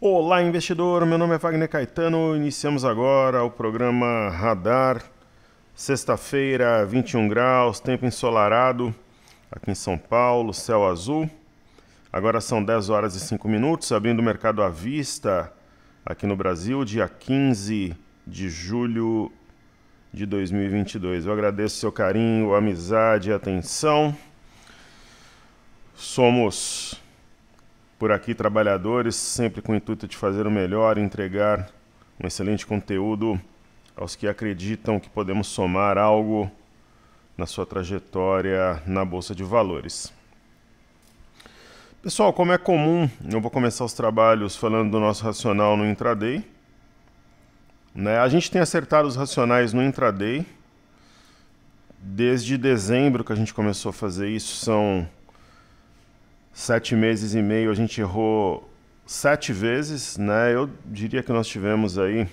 Olá, investidor. Meu nome é Wagner Caetano. Iniciamos agora o programa Radar. Sexta-feira, 21 graus, tempo ensolarado aqui em São Paulo, céu azul. Agora são 10 horas e 5 minutos, abrindo o mercado à vista aqui no Brasil, dia 15 de julho de 2022. Eu agradeço seu carinho, amizade e atenção. Somos por aqui trabalhadores, sempre com o intuito de fazer o melhor e entregar um excelente conteúdo aos que acreditam que podemos somar algo na sua trajetória na Bolsa de Valores. Pessoal, como é comum, eu vou começar os trabalhos falando do nosso racional no intraday. A gente tem acertado os racionais no intraday. Desde dezembro que a gente começou a fazer isso, são 7 meses e meio, a gente errou 7 vezes, Eu diria que nós tivemos aí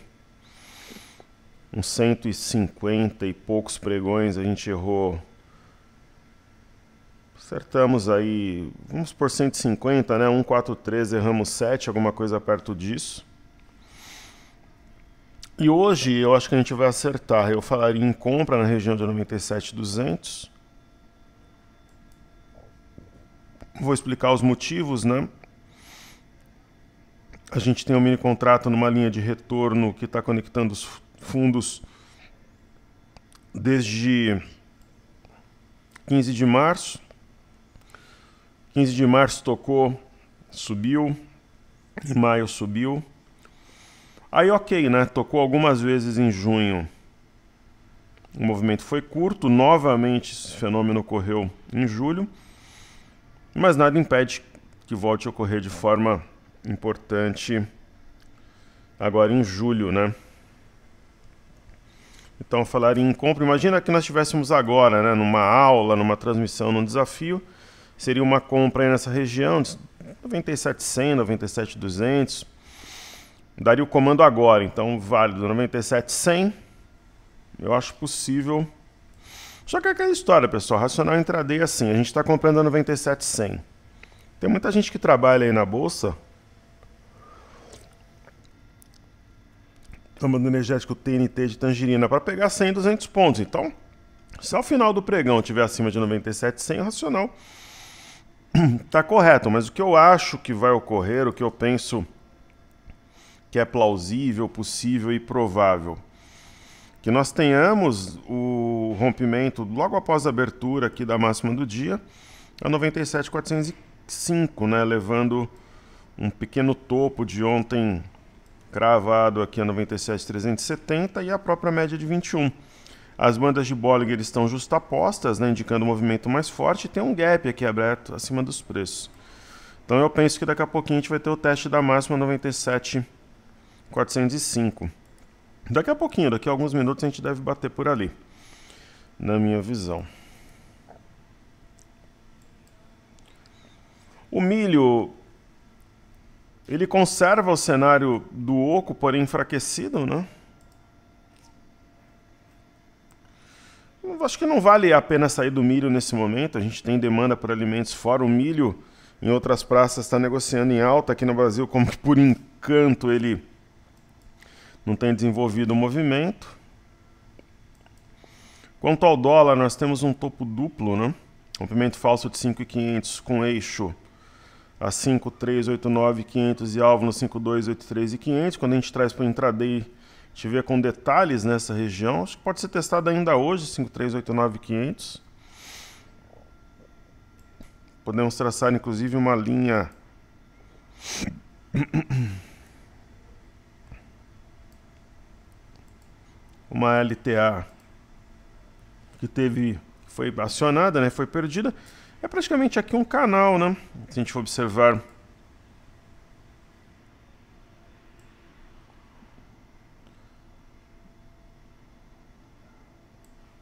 uns 150 e poucos pregões, a gente errou. Acertamos aí, vamos por 150, 143, erramos 7, alguma coisa perto disso. E hoje eu acho que a gente vai acertar. Eu falaria em compra na região de 97,200. Vou explicar os motivos, A gente tem um mini contrato numa linha de retorno que está conectando os fundos desde 15 de março. 15 de março tocou, subiu, em maio subiu. Aí ok, Tocou algumas vezes em junho. O movimento foi curto, novamente esse fenômeno ocorreu em julho. Mas nada impede que volte a ocorrer de forma importante agora em julho, Então, falar em compra, imagina que nós estivéssemos agora, numa aula, numa transmissão, num desafio, seria uma compra aí nessa região de 97,100, 97,200, daria o comando agora, então válido 97,100, eu acho possível. Só que é aquela história, pessoal, racional intraday é assim, a gente está comprando a 97,100. Tem muita gente que trabalha aí na bolsa tomando energético TNT de tangerina para pegar 100, 200 pontos. Então, se ao final do pregão tiver acima de 97,100, o racional está correto. Mas o que eu acho que vai ocorrer, o que eu penso que é plausível, possível e provável, que nós tenhamos o rompimento logo após a abertura aqui da máxima do dia a 97,405, levando um pequeno topo de ontem cravado aqui a 97,370 e a própria média de 21. As bandas de Bollinger estão justapostas, indicando um movimento mais forte, e tem um gap aqui aberto acima dos preços. Então eu penso que daqui a pouquinho a gente vai ter o teste da máxima 97,405. Daqui a pouquinho, daqui a alguns minutos, a gente deve bater por ali, na minha visão. O milho, ele conserva o cenário do oco, porém enfraquecido, Eu acho que não vale a pena sair do milho nesse momento. A gente tem demanda por alimentos fora o milho. Em outras praças está negociando em alta. Aqui no Brasil, como que por encanto ele não tem desenvolvido o movimento. Quanto ao dólar, nós temos um topo duplo, Rompimento falso de 5.500 com eixo a 5.389.500 e alvo no 5.283.500. Quando a gente traz para o intraday, a gente vê com detalhes nessa região. Acho que pode ser testado ainda hoje, 5.389.500. Podemos traçar inclusive uma linha uma LTA que foi acionada, foi perdida. É praticamente aqui um canal, Se a gente for observar.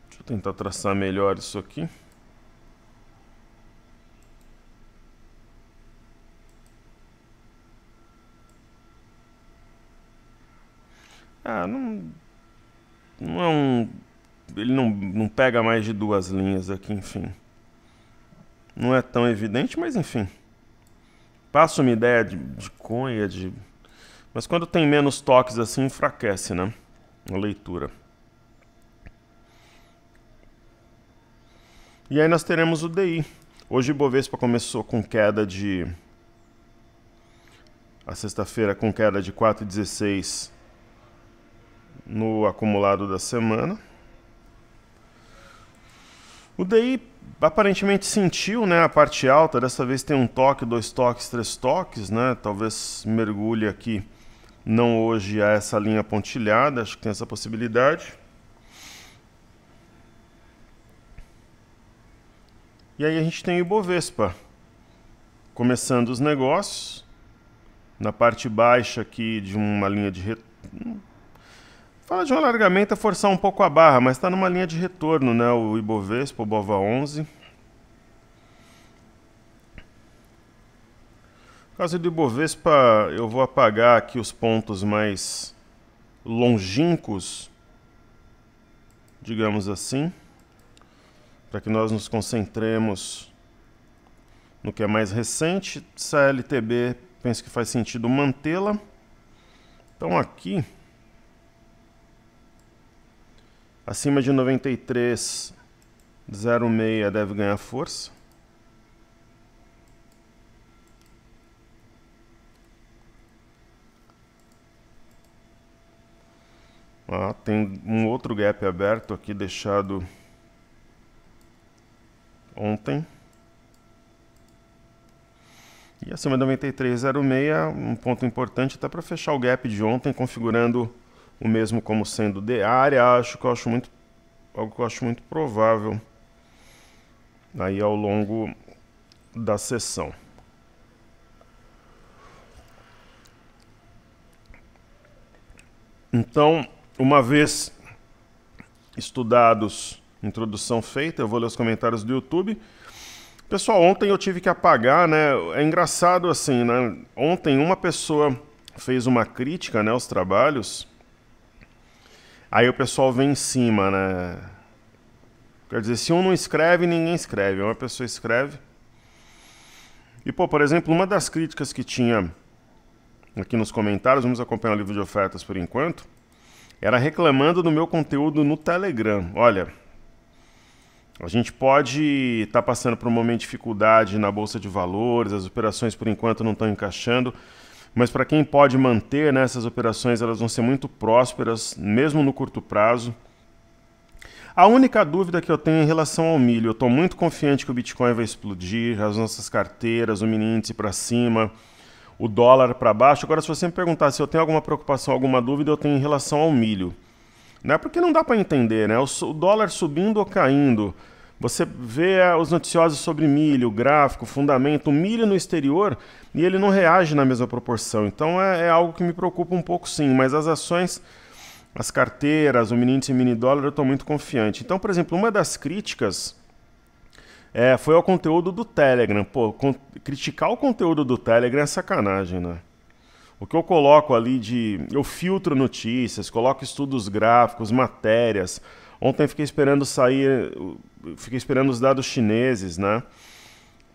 Deixa eu tentar traçar melhor isso aqui. Não é um... Ele não pega mais de 2 linhas aqui, enfim. Não é tão evidente, mas enfim. Passa uma ideia de conha, Mas quando tem menos toques assim, enfraquece, né? A leitura. E aí nós teremos o DI. Hoje o Ibovespa começou com queda de... A sexta-feira com queda de 4,16 no acumulado da semana. O DI aparentemente sentiu, né, a parte alta. Dessa vez tem um toque, 2 toques, 3 toques, né? Talvez mergulhe aqui, não hoje, a essa linha pontilhada. Acho que tem essa possibilidade. E aí a gente tem o Ibovespa começando os negócios. Na parte baixa aqui de uma linha de retorno. Fala de um alargamento, é forçar um pouco a barra, mas está numa linha de retorno, né? O Ibovespa, o BOVA11. No caso do Ibovespa, eu vou apagar aqui os pontos mais longínquos, digamos assim, para que nós nos concentremos no que é mais recente. CLTB, penso que faz sentido mantê-la. Então aqui, acima de 93,06 deve ganhar força. Tem um outro gap aberto aqui, deixado ontem. E acima de 93,06, um ponto importante até para fechar o gap de ontem, configurando o mesmo como sendo de área. Algo que eu acho muito provável aí ao longo da sessão. Então, uma vez estudados, introdução feita, eu vou ler os comentários do YouTube. Pessoal, ontem eu tive que apagar, né? É engraçado assim, né? Ontem uma pessoa fez uma crítica, né, aos trabalhos. Aí o pessoal vem em cima, né? Quer dizer, se um não escreve, ninguém escreve. Uma pessoa escreve. E, pô, por exemplo, uma das críticas que tinha aqui nos comentários, vamos acompanhar o livro de ofertas por enquanto, era reclamando do meu conteúdo no Telegram. Olha, a gente pode estar passando por um momento de dificuldade na Bolsa de Valores, as operações por enquanto não estão encaixando, mas para quem pode manter, né, essas operações, elas vão ser muito prósperas, mesmo no curto prazo. A única dúvida que eu tenho em relação ao milho, eu estou muito confiante que o Bitcoin vai explodir, as nossas carteiras, o mini índice para cima, o dólar para baixo. Agora, se você me perguntar se eu tenho alguma preocupação, alguma dúvida, eu tenho em relação ao milho. Né? Porque não dá para entender, né? O dólar subindo ou caindo. Você vê os noticiosos sobre milho, gráfico, fundamento, o milho no exterior, e ele não reage na mesma proporção. Então é algo que me preocupa um pouco, sim. Mas as ações, as carteiras, o mini índice e o mini dólar, eu estou muito confiante. Então, por exemplo, uma das críticas foi ao conteúdo do Telegram. Pô, criticar o conteúdo do Telegram é sacanagem, né? O que eu coloco ali eu filtro notícias, coloco estudos gráficos, matérias. Ontem fiquei esperando os dados chineses, né?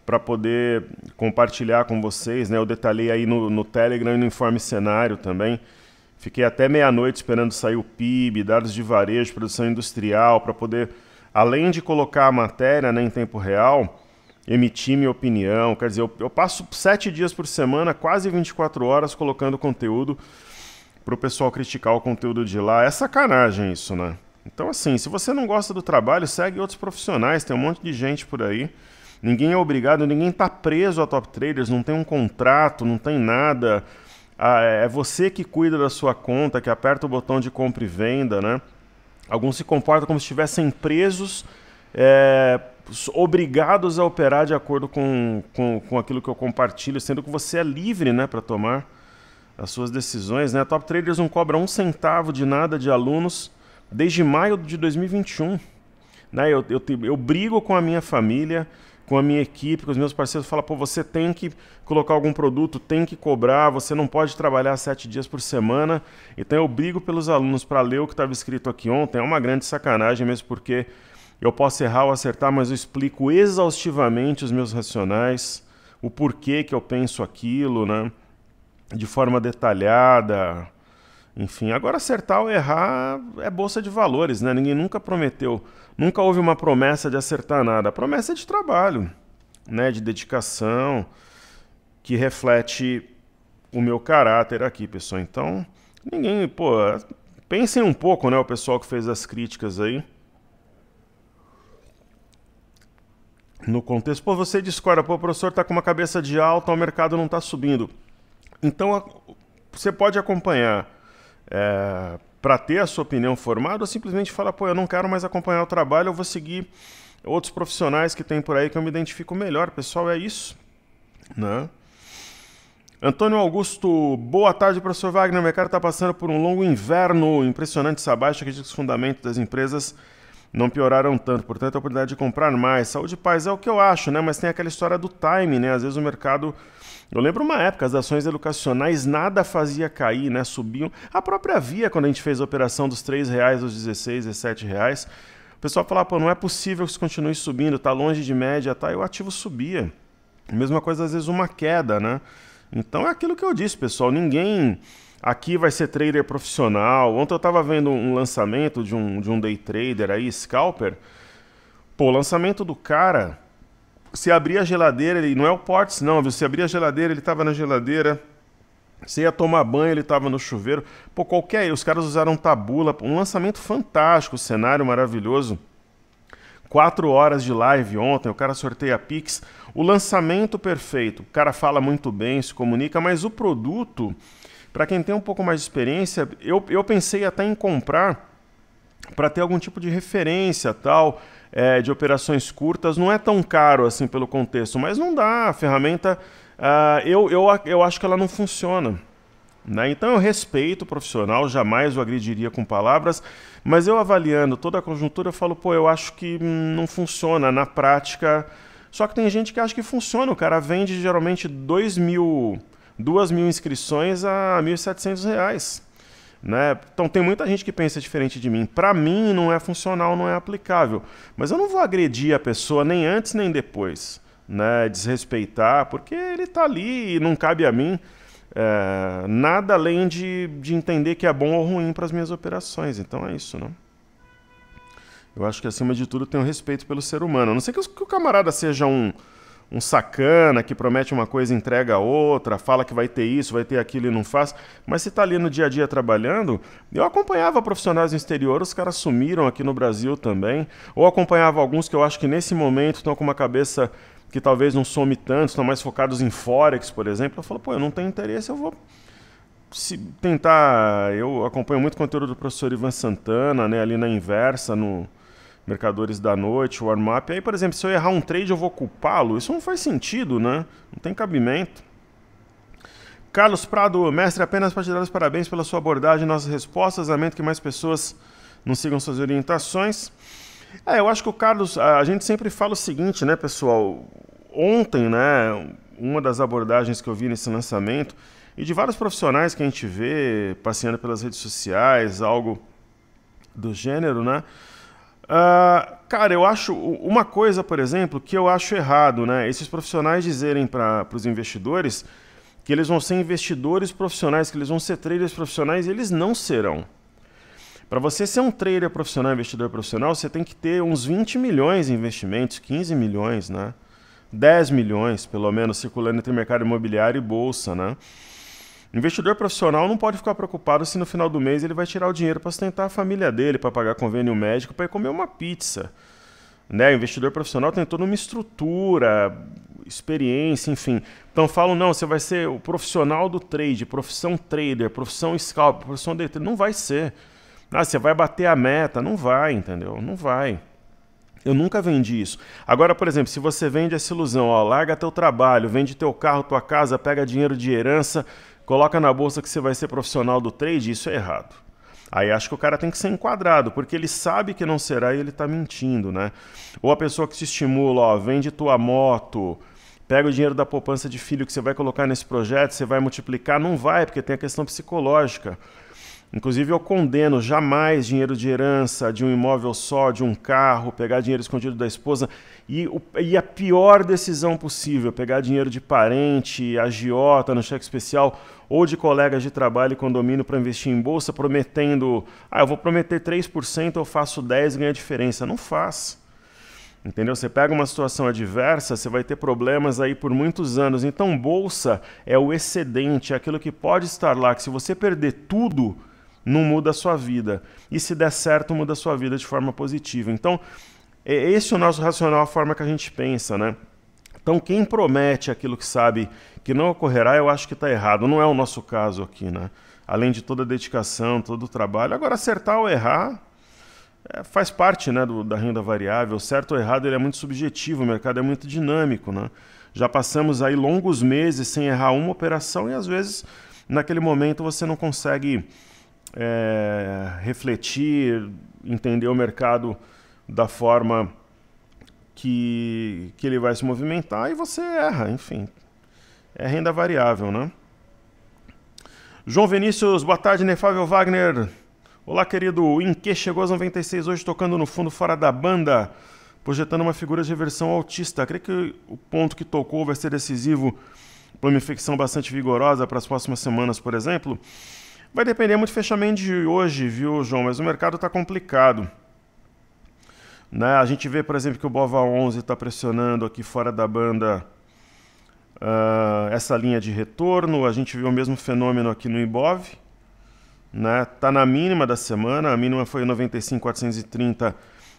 Para poder compartilhar com vocês, né? Eu detalhei aí no Telegram e no Informe Cenário também. Fiquei até meia-noite esperando sair o PIB, dados de varejo, produção industrial, para poder, além de colocar a matéria, né, em tempo real, emitir minha opinião. Quer dizer, eu passo 7 dias por semana, quase 24 horas, colocando conteúdo para o pessoal criticar o conteúdo de lá. É sacanagem isso, né? Então, assim, se você não gosta do trabalho, segue outros profissionais, tem um monte de gente por aí. Ninguém é obrigado, ninguém está preso a Top Traders, não tem um contrato, não tem nada. É você que cuida da sua conta, que aperta o botão de compra e venda, né? Alguns se comportam como se estivessem presos, obrigados a operar de acordo com aquilo que eu compartilho, sendo que você é livre, né, para tomar as suas decisões, né? A Top Traders não cobra 1 centavo de nada de alunos desde maio de 2021. Né? Eu brigo com a minha família, com a minha equipe, com os meus parceiros, falo, pô, você tem que colocar algum produto, tem que cobrar, você não pode trabalhar 7 dias por semana. Então eu brigo pelos alunos para ler o que estava escrito aqui ontem. É uma grande sacanagem mesmo, porque eu posso errar ou acertar, mas eu explico exaustivamente os meus racionais, o porquê que eu penso aquilo, né? de forma detalhada, enfim. Agora, acertar ou errar é bolsa de valores, né? Ninguém nunca prometeu, nunca houve uma promessa de acertar nada. A promessa é de trabalho, né? De dedicação, que reflete o meu caráter aqui, pessoal. Então, ninguém, pô, pensem um pouco, né? O pessoal que fez as críticas aí. No contexto, pô, você discorda, pô, o professor está com uma cabeça de alta, o mercado não está subindo. Então, você pode acompanhar para ter a sua opinião formada ou simplesmente falar, pô, eu não quero mais acompanhar o trabalho, eu vou seguir outros profissionais que tem por aí que eu me identifico melhor. Pessoal, é isso, né? Antônio Augusto, boa tarde, professor Wagner. O mercado está passando por um longo inverno impressionante essa baixa. Acredito que os fundamentos das empresas não pioraram tanto, portanto a oportunidade de comprar mais. Saúde e paz é o que eu acho, né? Mas tem aquela história do time, né? Às vezes o mercado... Eu lembro uma época, as ações educacionais nada fazia cair, né? Subiam. A própria Via, quando a gente fez a operação dos R$3 aos 16, R$17, o pessoal falava, pô, não é possível que isso continue subindo, tá longe de média, tá? E o ativo subia. Mesma coisa, às vezes, uma queda, né? Então é aquilo que eu disse, pessoal, ninguém aqui vai ser trader profissional. Ontem eu estava vendo um lançamento de um day trader aí, scalper. Pô, o lançamento do cara, se abrir a geladeira, ele não é o Ports não, viu? Se abrir a geladeira, ele estava na geladeira. Se ia tomar banho, ele estava no chuveiro. Pô, os caras usaram tabula, um lançamento fantástico, cenário maravilhoso. 4 horas de live ontem, o cara sorteia Pix. O lançamento perfeito, o cara fala muito bem, se comunica, mas o produto, para quem tem um pouco mais de experiência, eu pensei até em comprar para ter algum tipo de referência, tal, de operações curtas. Não é tão caro assim pelo contexto, mas não dá. A ferramenta, eu acho que ela não funciona. Né? Então eu respeito o profissional, jamais o agrediria com palavras, mas eu avaliando toda a conjuntura, eu falo, pô, eu acho que não funciona na prática. Só que tem gente que acha que funciona, o cara vende geralmente 2.000 inscrições a R$1.700. Né? Então tem muita gente que pensa diferente de mim. Para mim não é funcional, não é aplicável. Mas eu não vou agredir a pessoa nem antes nem depois, né? Desrespeitar, porque ele está ali e não cabe a mim nada além de entender que é bom ou ruim para as minhas operações. Então é isso, né? Eu acho que acima de tudo tem um respeito pelo ser humano. A não ser que o camarada seja um sacana que promete uma coisa e entrega a outra, fala que vai ter isso, vai ter aquilo e não faz. Mas se está ali no dia a dia trabalhando, eu acompanhava profissionais no exterior, os caras sumiram aqui no Brasil também, ou acompanhava alguns que eu acho que nesse momento estão com uma cabeça que talvez não some tanto, estão mais focados em Forex, por exemplo. Eu falo, pô, eu não tenho interesse, eu vou tentar... Eu acompanho muito conteúdo do professor Ivan Santana, né, ali na Inversa, no Mercadores da Noite, Warm-up. Aí, por exemplo, se eu errar um trade, eu vou culpá-lo? Isso não faz sentido, né? Não tem cabimento. Carlos Prado, mestre, apenas para te dar os parabéns pela sua abordagem e nossas respostas. Lamento que mais pessoas não sigam suas orientações. Eu acho que o Carlos, a gente sempre fala o seguinte, né, pessoal? Ontem, né, uma das abordagens que eu vi nesse lançamento, e de vários profissionais que a gente vê passeando pelas redes sociais, algo do gênero, né? Cara, eu acho uma coisa, por exemplo, que eu acho errado, né? Esses profissionais dizerem para os investidores que eles vão ser investidores profissionais, que eles vão ser traders profissionais, e eles não serão. Para você ser um trader profissional, investidor profissional, você tem que ter uns 20 milhões em investimentos, 15 milhões, né? 10 milhões, pelo menos, circulando entre mercado imobiliário e bolsa, né? Investidor profissional não pode ficar preocupado se no final do mês ele vai tirar o dinheiro para sustentar a família dele, para pagar convênio médico, para ir comer uma pizza. Né? O investidor profissional tem toda uma estrutura, experiência, enfim. Então falam, não, você vai ser o profissional do trade, profissão trader, profissão scalper, profissão day trader. Não vai ser. Você vai bater a meta. Não vai, entendeu? Não vai. Eu nunca vendi isso. Agora, por exemplo, se você vende essa ilusão, ó, larga teu trabalho, vende teu carro, tua casa, pega dinheiro de herança, coloca na bolsa que você vai ser profissional do trade, isso é errado. Aí acho que o cara tem que ser enquadrado, porque ele sabe que não será e ele está mentindo, né? Ou a pessoa que te estimula, ó, vende tua moto, pega o dinheiro da poupança de filho que você vai colocar nesse projeto, você vai multiplicar, não vai, porque tem a questão psicológica. Inclusive eu condeno jamais dinheiro de herança, de um imóvel só, de um carro, pegar dinheiro escondido da esposa e a pior decisão possível, pegar dinheiro de parente, agiota, no cheque especial ou de colegas de trabalho e condomínio para investir em bolsa, prometendo, eu vou prometer 3%, eu faço 10% e ganho a diferença. Não faz. Entendeu? Você pega uma situação adversa, você vai ter problemas aí por muitos anos. Então, bolsa é o excedente, é aquilo que pode estar lá, que se você perder tudo, não muda a sua vida. E se der certo, muda a sua vida de forma positiva. Então, esse é o nosso racional, a forma que a gente pensa, né? Então, quem promete aquilo que sabe que não ocorrerá, eu acho que está errado. Não é o nosso caso aqui, né? Além de toda a dedicação, todo o trabalho. Agora, acertar ou errar faz parte, né, da renda variável. Certo ou errado, ele é muito subjetivo, o mercado é muito dinâmico, né? Já passamos aí longos meses sem errar uma operação e às vezes naquele momento você não consegue refletir, entender o mercado da forma que ele vai se movimentar e você erra, enfim. É renda variável, né? João Vinícius, boa tarde, Inefável Wagner. Olá, querido. O Inque chegou às 96 hoje, tocando no fundo fora da banda, projetando uma figura de reversão autista. Creio que o ponto que tocou vai ser decisivo para uma infecção bastante vigorosa para as próximas semanas, por exemplo. Vai depender muito do fechamento de hoje, viu, João? Mas o mercado está complicado. Né? A gente vê, por exemplo, que o BOVA11 está pressionando aqui fora da banda essa linha de retorno. A gente vê o mesmo fenômeno aqui no Ibov. Né? Tá na mínima da semana, a mínima foi 95.430,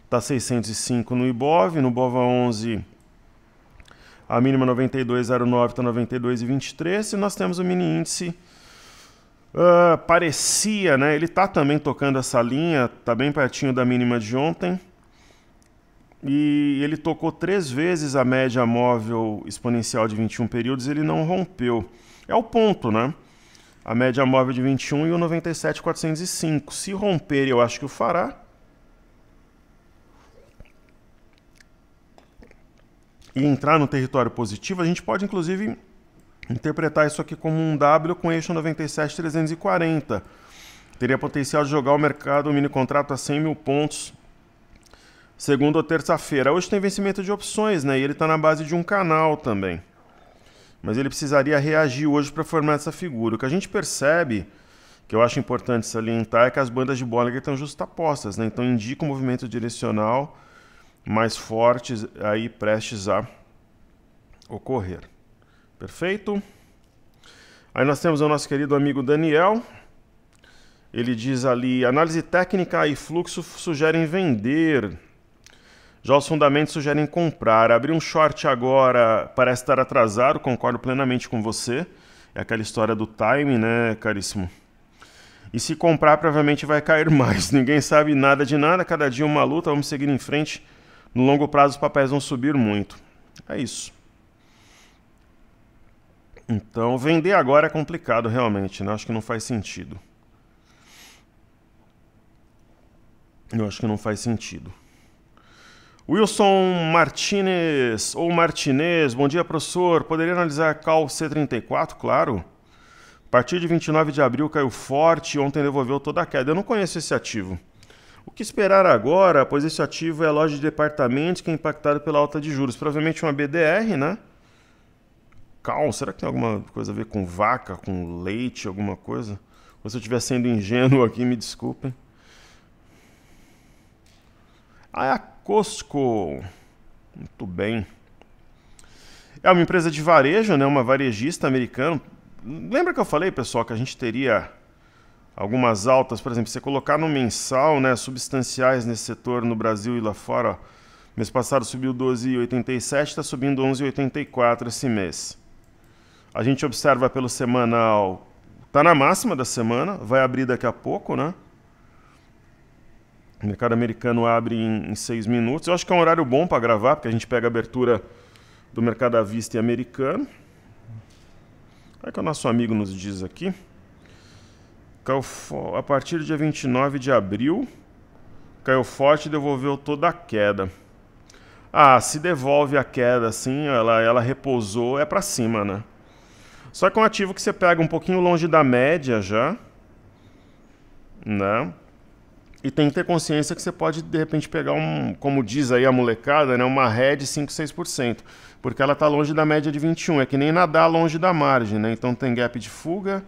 tá 605 no Ibov, no BOVA11 a mínima 92.09, tá 92.23 e nós temos o mini índice, parecia, né? Ele tá também tocando essa linha, tá bem pertinho da mínima de ontem e ele tocou 3 vezes a média móvel exponencial de 21 períodos, ele não rompeu, é o ponto, né? A média móvel de 21 e o 97.405. Se romper, eu acho que o fará. E entrar no território positivo, a gente pode, inclusive, interpretar isso aqui como um W com eixo 97.340. Teria potencial de jogar o mercado, o mini contrato a 100 mil pontos, segunda ou terça-feira. Hoje tem vencimento de opções, né? E ele está na base de um canal também. Mas ele precisaria reagir hoje para formar essa figura. O que a gente percebe, que eu acho importante salientar, é que as bandas de Bollinger estão justapostas, né? Então indica um movimento direcional mais forte aí prestes a ocorrer. Perfeito? Aí nós temos o nosso querido amigo Daniel. Ele diz ali, análise técnica e fluxo sugerem vender. Já os fundamentos sugerem comprar. Abrir um short agora parece estar atrasado, concordo plenamente com você. É aquela história do timing, né, caríssimo? E se comprar, provavelmente vai cair mais. Ninguém sabe nada de nada, cada dia uma luta, vamos seguir em frente. No longo prazo os papéis vão subir muito. É isso. Então, vender agora é complicado realmente, né? Acho que não faz sentido. Eu acho que não faz sentido. Wilson Martinez, ou Martinez, bom dia, professor. Poderia analisar a Cal C34? Claro. A partir de 29 de abril caiu forte e ontem devolveu toda a queda. Eu não conheço esse ativo. O que esperar agora, pois esse ativo é a loja de departamentos que é impactado pela alta de juros. Provavelmente uma BDR, né? Cal, será que tem alguma coisa a ver com vaca, com leite, alguma coisa? Ou se eu estiver sendo ingênuo aqui, me desculpem. Ah, é a Costco. Muito bem. É uma empresa de varejo, né? Uma varejista americana. Lembra que eu falei, pessoal, que a gente teria algumas altas, por exemplo, você colocar no mensal, né, substanciais nesse setor no Brasil e lá fora. Ó, mês passado subiu 12,87, está subindo 11,84 esse mês. A gente observa pelo semanal, está na máxima da semana, vai abrir daqui a pouco, né? O mercado americano abre em 6 minutos. Eu acho que é um horário bom para gravar, porque a gente pega a abertura do mercado à vista e americano. Olha o que o nosso amigo nos diz aqui. A partir do dia 29 de abril, caiu forte e devolveu toda a queda. Ah, se devolve a queda assim, ela repousou, é para cima, né? Só que é um ativo que você pega um pouquinho longe da média já. né? E tem que ter consciência que você pode, de repente, pegar como diz aí a molecada, né, uma ré de 5, 6%, porque ela está longe da média de 21, é que nem nadar longe da margem, né? Então tem gap de fuga,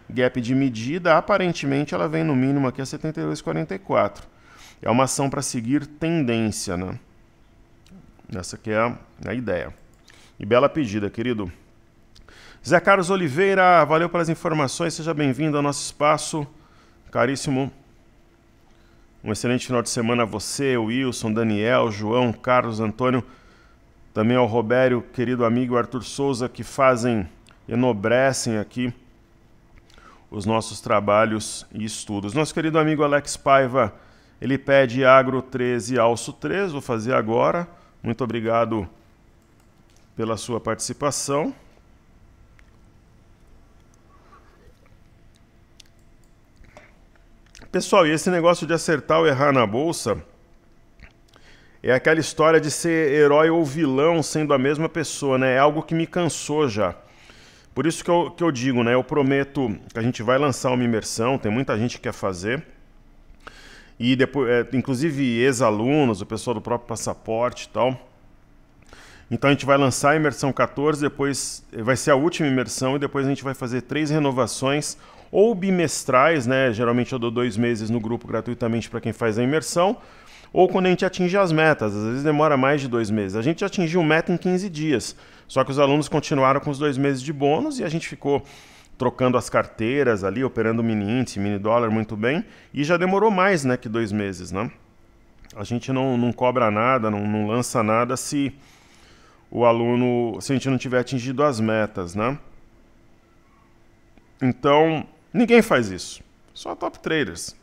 gap de medida, aparentemente ela vem no mínimo aqui a 72,44. É uma ação para seguir tendência, né? Essa aqui é a ideia. E bela pedida, querido. Zé Carlos Oliveira, valeu pelas informações, seja bem-vindo ao nosso espaço, caríssimo. Um excelente final de semana a você, Wilson, Daniel, João, Carlos, Antônio, também ao Robério, querido amigo Arthur Souza, que enobrecem aqui os nossos trabalhos e estudos. Nosso querido amigo Alex Paiva, ele pede Agro 13, Alço 3, vou fazer agora. Muito obrigado pela sua participação. Pessoal, e esse negócio de acertar ou errar na bolsa é aquela história de ser herói ou vilão sendo a mesma pessoa, né? É algo que me cansou já. Por isso que eu digo, né? Eu prometo que a gente vai lançar uma imersão, tem muita gente que quer fazer. E depois, inclusive ex-alunos, o pessoal do próprio Passaporte e tal. Então a gente vai lançar a imersão 14, depois vai ser a última imersão e depois a gente vai fazer 3 renovações ou bimestrais, né? Geralmente eu dou 2 meses no grupo gratuitamente para quem faz a imersão, ou quando a gente atinge as metas, às vezes demora mais de 2 meses. A gente atingiu meta em 15 dias, só que os alunos continuaram com os 2 meses de bônus e a gente ficou trocando as carteiras ali, operando mini índice, mini dólar muito bem, e já demorou mais, né, que 2 meses, né? A gente não cobra nada, não lança nada se a gente não tiver atingido as metas, né? Então, ninguém faz isso, só top traders.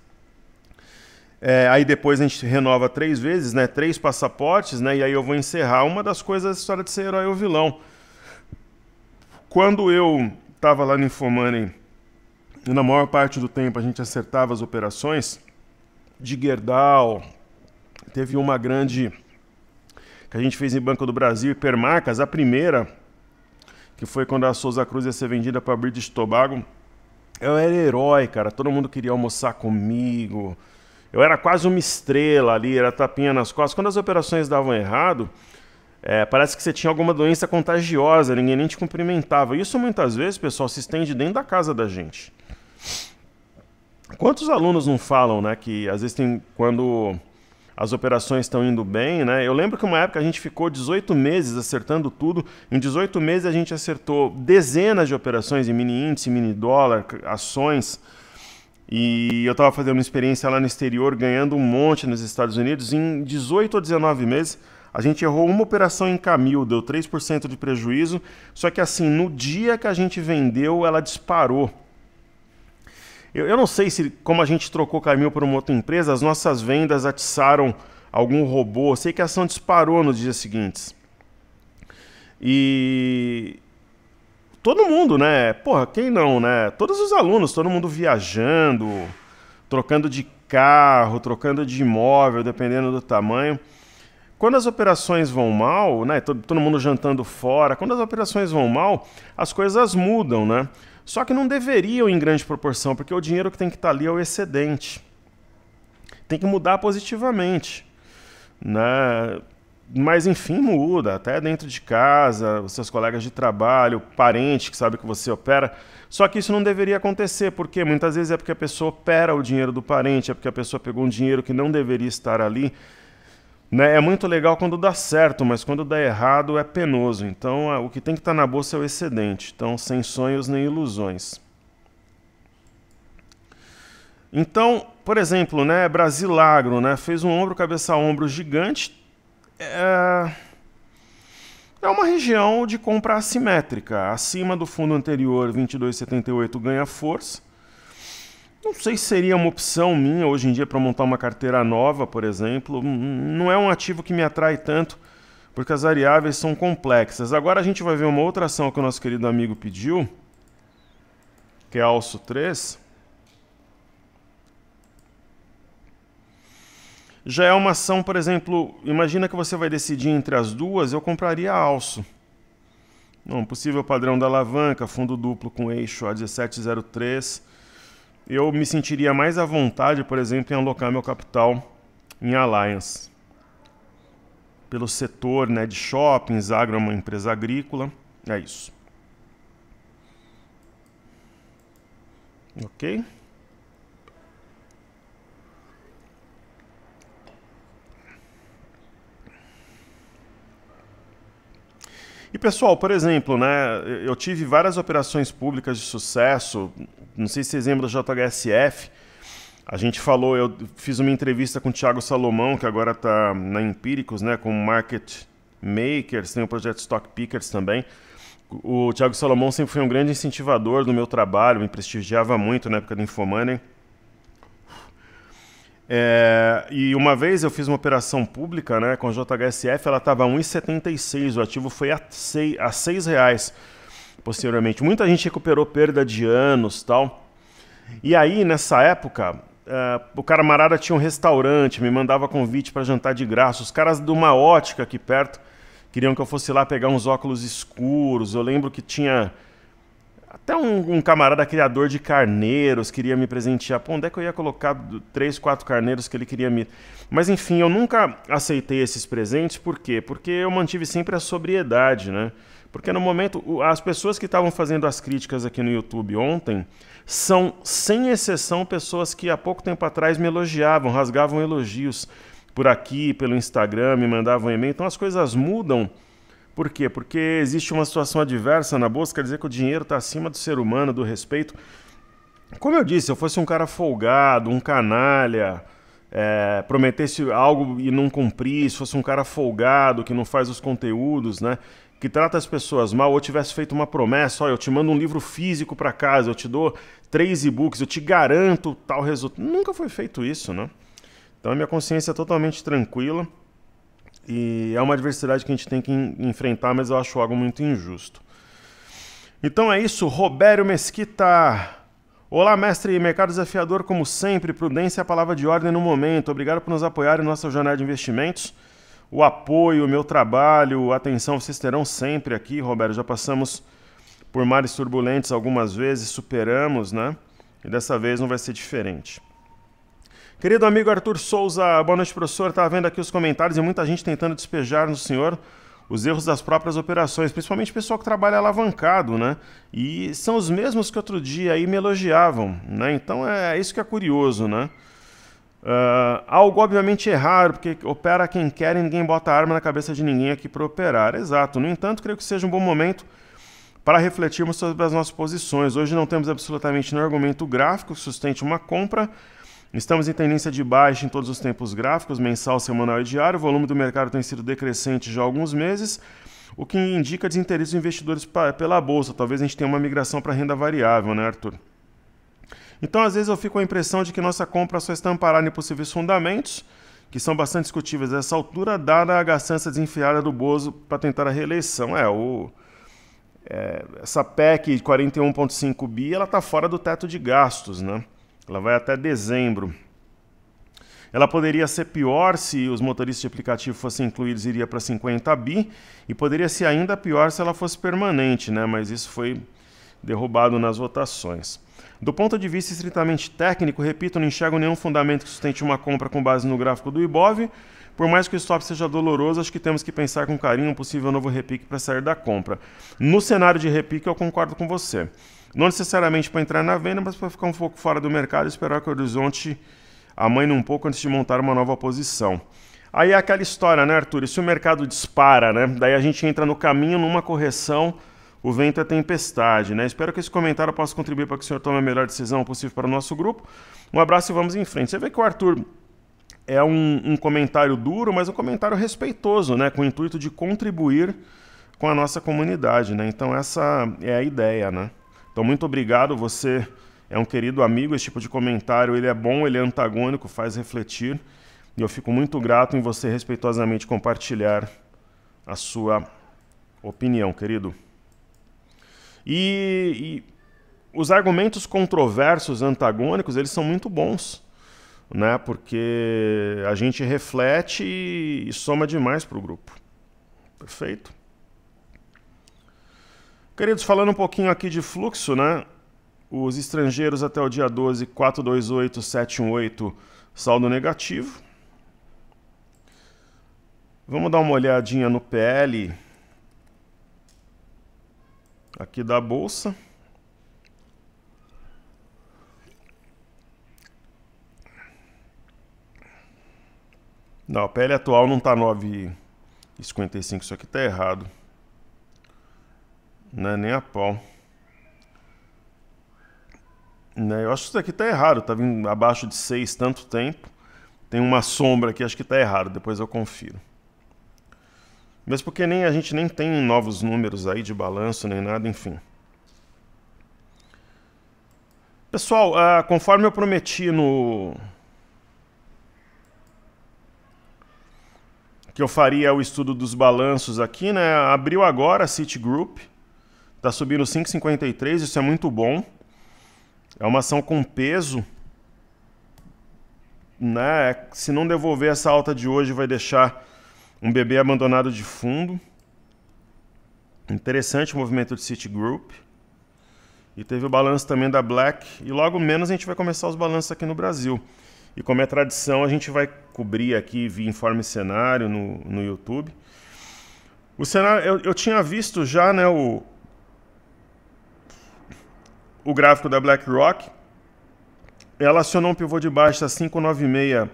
Aí depois a gente renova 3 vezes, né? 3 passaportes, né? E aí eu vou encerrar uma das coisas da história de ser herói ou vilão. Quando eu estava lá no InfoMoney, e na maior parte do tempo a gente acertava as operações de Gerdau, teve uma grande que a gente fez em Banco do Brasil, Hipermarcas, a primeira, que foi quando a Souza Cruz ia ser vendida para a British Tobago. Eu era herói, cara, todo mundo queria almoçar comigo. Eu era quase uma estrela ali, era tapinha nas costas. Quando as operações davam errado, parece que você tinha alguma doença contagiosa, ninguém nem te cumprimentava. Isso muitas vezes, pessoal, se estende dentro da casa da gente. Quantos alunos não falam, né, que às vezes quando as operações estão indo bem, né? Eu lembro que uma época a gente ficou 18 meses acertando tudo. Em 18 meses a gente acertou dezenas de operações em mini índice, mini dólar, ações. E eu estava fazendo uma experiência lá no exterior, ganhando um monte nos Estados Unidos. Em 18 ou 19 meses, a gente errou uma operação em Camil, deu 3% de prejuízo. Só que assim, no dia que a gente vendeu, ela disparou. Eu não sei se, como a gente trocou Camil por uma outra empresa, as nossas vendas atiçaram algum robô. Eu sei que a ação disparou nos dias seguintes. E todo mundo, né? Porra, quem não, né? Todos os alunos, todo mundo viajando, trocando de carro, trocando de imóvel, dependendo do tamanho. Quando as operações vão mal, né? Todo mundo jantando fora. Quando as operações vão mal, as coisas mudam, né? Só que não deveriam em grande proporção, porque o dinheiro que tem que estar ali é o excedente. Tem que mudar positivamente, né? Mas enfim, muda, até dentro de casa, os seus colegas de trabalho, parente que sabe que você opera. Só que isso não deveria acontecer, porque muitas vezes é porque a pessoa opera o dinheiro do parente, é porque a pessoa pegou um dinheiro que não deveria estar ali. Né? É muito legal quando dá certo, mas quando dá errado é penoso. Então o que tem que estar na bolsa é o excedente. Então, sem sonhos nem ilusões. Então, por exemplo, né, Brasilagro, né, fez um ombro, cabeça a ombro gigante. É uma região de compra assimétrica. Acima do fundo anterior, 22,78 ganha força. Não sei se seria uma opção minha hoje em dia para montar uma carteira nova, por exemplo. Não é um ativo que me atrai tanto, porque as variáveis são complexas. Agora a gente vai ver uma outra ação que o nosso querido amigo pediu, que é a Alço 3. Já é uma ação, por exemplo, imagina que você vai decidir entre as duas, eu compraria a Alço. Possível padrão da alavanca, fundo duplo com eixo a 17,03. eu me sentiria mais à vontade, por exemplo, em alocar meu capital em Alliance. Pelo setor, né, de shoppings, agro é uma empresa agrícola, é isso. Ok? E pessoal, por exemplo, né, eu tive várias operações públicas de sucesso, não sei se vocês lembram da JHSF, a gente falou, eu fiz uma entrevista com o Thiago Salomão, que agora está na Empíricos, né, com Market Makers, tem o projeto Stock Pickers também. O Thiago Salomão sempre foi um grande incentivador do meu trabalho, me prestigiava muito na época do Infomoney. E uma vez eu fiz uma operação pública, né, com a JHSF, ela estava a 1,76, o ativo foi a R$6 posteriormente. Muita gente recuperou perda de anos, tal. E aí, nessa época, o camarada tinha um restaurante, me mandava convite para jantar de graça. Os caras de uma ótica aqui perto queriam que eu fosse lá pegar uns óculos escuros. Eu lembro que tinha até um camarada criador de carneiros queria me presentear. Pô, onde é que eu ia colocar 3, 4 carneiros que ele queria me... Mas enfim, eu nunca aceitei esses presentes. Por quê? Porque eu mantive sempre a sobriedade, né? Porque no momento, as pessoas que estavam fazendo as críticas aqui no YouTube ontem são, sem exceção, pessoas que há pouco tempo atrás me elogiavam, rasgavam elogios por aqui, pelo Instagram, me mandavam e-mail. Então as coisas mudam. Por quê? Porque existe uma situação adversa na bolsa, quer dizer que o dinheiro está acima do ser humano, do respeito. Como eu disse, se eu fosse um cara folgado, um canalha, prometesse algo e não cumprisse, fosse um cara folgado, que não faz os conteúdos, né, que trata as pessoas mal, ou tivesse feito uma promessa, olha, eu te mando um livro físico para casa, eu te dou 3 e-books, eu te garanto tal resultado. Nunca foi feito isso, né? Então a minha consciência é totalmente tranquila. E é uma adversidade que a gente tem que enfrentar, mas eu acho algo muito injusto. Então é isso, Robério Mesquita. Olá, mestre, mercado desafiador como sempre, prudência é a palavra de ordem no momento. Obrigado por nos apoiar em nossa jornada de investimentos. O apoio, o meu trabalho, a atenção vocês terão sempre aqui, Robério. Já passamos por mares turbulentos algumas vezes, superamos, né? E dessa vez não vai ser diferente. Querido amigo Arthur Souza, boa noite, professor. Estava vendo aqui os comentários e muita gente tentando despejar no senhor os erros das próprias operações, principalmente o pessoal que trabalha alavancado, né? E são os mesmos que outro dia aí me elogiavam, né? Então é isso que é curioso, né? Algo obviamente errado, porque opera quem quer e ninguém bota arma na cabeça de ninguém aqui para operar. Exato. No entanto, creio que seja um bom momento para refletirmos sobre as nossas posições. Hoje não temos absolutamente nenhum argumento gráfico que sustente uma compra. Estamos em tendência de baixa em todos os tempos gráficos, mensal, semanal e diário. O volume do mercado tem sido decrescente já há alguns meses, o que indica desinteresse dos investidores pela bolsa. Talvez a gente tenha uma migração para renda variável, né, Arthur? Então, às vezes eu fico com a impressão de que nossa compra só está amparada em possíveis fundamentos, que são bastante discutíveis a essa altura, dada a gastança desenfreada do Bozo para tentar a reeleição. Essa PEC de 41,5 bi, ela está fora do teto de gastos, né? Ela vai até dezembro. Ela poderia ser pior se os motoristas de aplicativo fossem incluídos, iria para 50 bi, e poderia ser ainda pior se ela fosse permanente, né? Mas isso foi derrubado nas votações. Do ponto de vista estritamente técnico, repito, não enxergo nenhum fundamento que sustente uma compra com base no gráfico do Ibov. Por mais que o stop seja doloroso, acho que temos que pensar com carinho um possível novo repique para sair da compra. No cenário de repique, eu concordo com você. Não necessariamente para entrar na venda, mas para ficar um pouco fora do mercado e esperar que o horizonte amaine um pouco antes de montar uma nova posição. Aí é aquela história, né, Arthur? E se o mercado dispara, né? Daí a gente entra no caminho, numa correção, o vento é tempestade, né? Espero que esse comentário possa contribuir para que o senhor tome a melhor decisão possível para o nosso grupo. Um abraço e vamos em frente. Você vê que o Arthur é um comentário duro, mas um comentário respeitoso, né? Com o intuito de contribuir com a nossa comunidade, né? Então essa é a ideia, né? Então, muito obrigado, você é um querido amigo, esse tipo de comentário, ele é bom, ele é antagônico, faz refletir, e eu fico muito grato em você respeitosamente compartilhar a sua opinião, querido. E os argumentos controversos, antagônicos, eles são muito bons, né? Porque a gente reflete e soma demais para o grupo. Perfeito? Queridos, falando um pouquinho aqui de fluxo, né? Os estrangeiros até o dia 12, 428,718, saldo negativo. Vamos dar uma olhadinha no PL aqui da Bolsa. Não, o PL atual não está 9,55, isso aqui está errado. Não é nem a pau. Né, eu acho que isso aqui está errado, está vindo abaixo de 6 tanto tempo. Tem uma sombra aqui, acho que está errado, depois eu confiro. Mesmo porque a gente nem tem novos números aí de balanço, nem nada, enfim. Pessoal, conforme eu prometi que eu faria o estudo dos balanços aqui, né? Abriu agora a Citigroup, está subindo 5,53, isso é muito bom. É uma ação com peso, né? Se não devolver essa alta de hoje, vai deixar um bebê abandonado de fundo. Interessante o movimento de Citigroup. E teve o balanço também da Black. E logo menos a gente vai começar os balanços aqui no Brasil. E como é tradição, a gente vai cobrir aqui via Informe Cenário no YouTube. O cenário, eu tinha visto já, né, o gráfico da BlackRock. Ela acionou um pivô de baixa 596.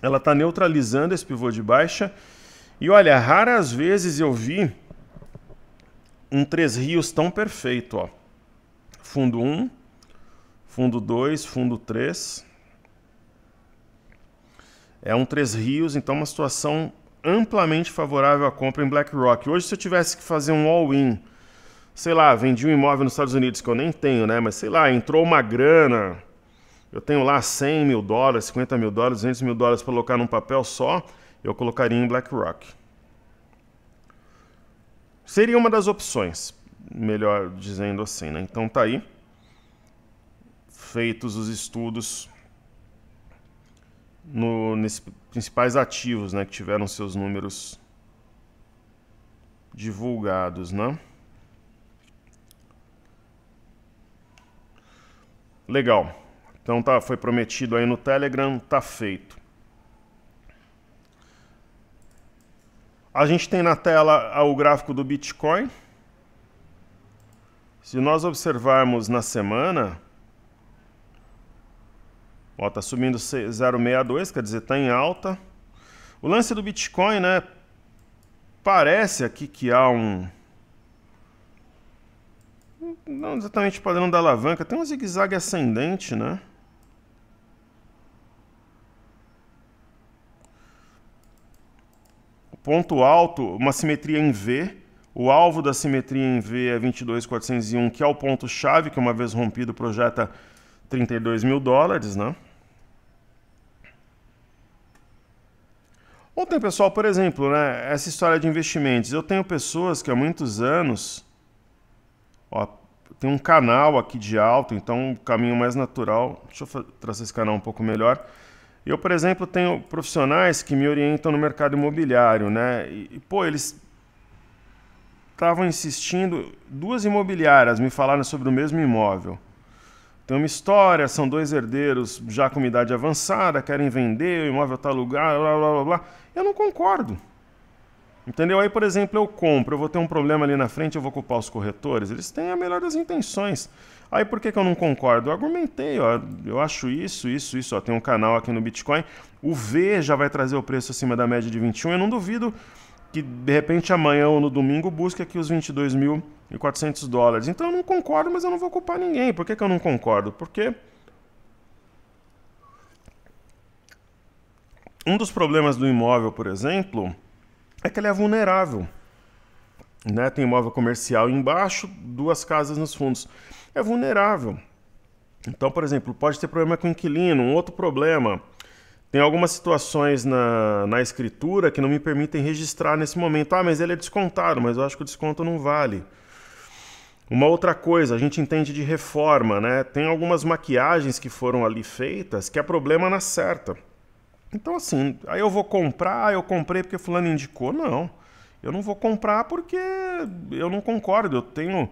Ela está neutralizando esse pivô de baixa. E olha, raras vezes eu vi um 3 rios tão perfeito. Ó. Fundo 1, fundo 2, fundo 3. É um 3 rios, então uma situação amplamente favorável à compra em BlackRock. Hoje, se eu tivesse que fazer um all-in, sei lá, vendi um imóvel nos Estados Unidos, que eu nem tenho, né? Mas sei lá, entrou uma grana, eu tenho lá 100 mil dólares, 50 mil dólares, 200 mil dólares para colocar num papel só, eu colocaria em BlackRock. Seria uma das opções, melhor dizendo assim, né? Então tá aí, feitos os estudos nesses principais ativos, né, que tiveram seus números divulgados, né? Legal. Então foi prometido aí no Telegram, tá feito. A gente tem na tela o gráfico do Bitcoin. Se nós observarmos na semana, ó, tá subindo 0,62, quer dizer, tá em alta. O lance do Bitcoin, né, parece aqui que há não exatamente o padrão da alavanca, tem um zigue-zague ascendente, né? O ponto alto, uma simetria em V. O alvo da simetria em V é 22.401, que é o ponto-chave, que uma vez rompido projeta 32 mil dólares, né? Ontem, pessoal, por exemplo, né, essa história de investimentos. Eu tenho pessoas que há muitos anos, ó, tem um canal aqui de alta, então o caminho mais natural. Deixa eu traçar esse canal um pouco melhor. Eu, por exemplo, tenho profissionais que me orientam no mercado imobiliário, né? Pô, eles estavam insistindo, duas imobiliárias me falaram sobre o mesmo imóvel. Tem uma história, são dois herdeiros já com uma idade avançada, querem vender, o imóvel está alugado, blá, blá, blá, blá. Eu não concordo. Entendeu? Aí, por exemplo, eu compro, eu vou ter um problema ali na frente, eu vou culpar os corretores. Eles têm a melhor das intenções. Aí, por que eu não concordo? Eu argumentei, ó, eu acho isso. Ó, tem um canal aqui no Bitcoin. O V já vai trazer o preço acima da média de 21. Eu não duvido que, de repente, amanhã ou no domingo, busque aqui os 22.400 dólares. Então, eu não concordo, mas eu não vou culpar ninguém. Por que eu não concordo? Porque um dos problemas do imóvel, por exemplo, é que ele é vulnerável. Né? Tem imóvel comercial embaixo, duas casas nos fundos. É vulnerável. Então, por exemplo, pode ter problema com o inquilino. Um outro problema, tem algumas situações na escritura que não me permitem registrar nesse momento. Ah, mas ele é descontado, mas eu acho que o desconto não vale. Uma outra coisa, a gente entende de reforma, né? Tem algumas maquiagens que foram ali feitas que é problema na certa. Então, assim, aí eu vou comprar, eu comprei porque fulano indicou. Não, eu não vou comprar porque eu não concordo. Eu tenho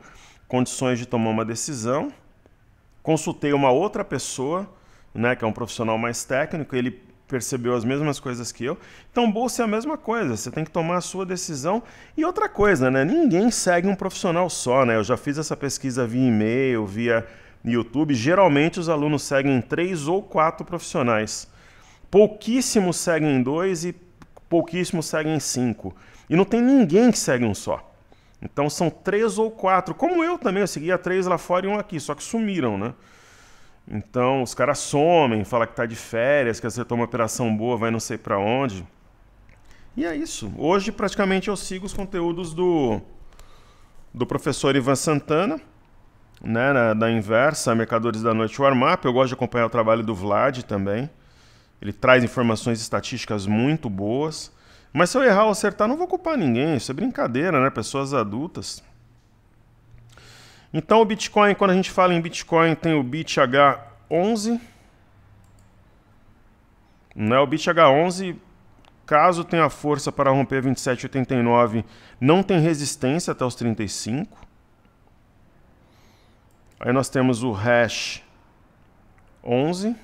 condições de tomar uma decisão, Consultei uma outra pessoa, né, que é um profissional mais técnico, ele percebeu as mesmas coisas que eu. Então, bolsa é a mesma coisa, você tem que tomar a sua decisão. E outra coisa, né, ninguém segue um profissional só, né? Eu já fiz essa pesquisa via e-mail, via YouTube. Geralmente os alunos seguem 3 ou 4 profissionais. Pouquíssimos seguem 2 e pouquíssimos seguem 5. E não tem ninguém que segue um só. Então são 3 ou 4. Como eu também, eu seguia 3 lá fora e 1 aqui, só que sumiram, né? Então os caras somem, falam que tá de férias, que você toma uma operação boa, vai não sei para onde. E é isso. Hoje praticamente eu sigo os conteúdos do professor Ivan Santana, né, da Inversa, Mercadores da Noite Warm-Up. Eu gosto de acompanhar o trabalho do Vlad também. Ele traz informações estatísticas muito boas. Mas se eu errar ou acertar, não vou culpar ninguém. Isso é brincadeira, né? Pessoas adultas. Então o Bitcoin, quando a gente fala em Bitcoin, tem o BitH11. Né? O BitH11, caso tenha força para romper 27,89, não tem resistência até os 35. Aí nós temos o Hash 11.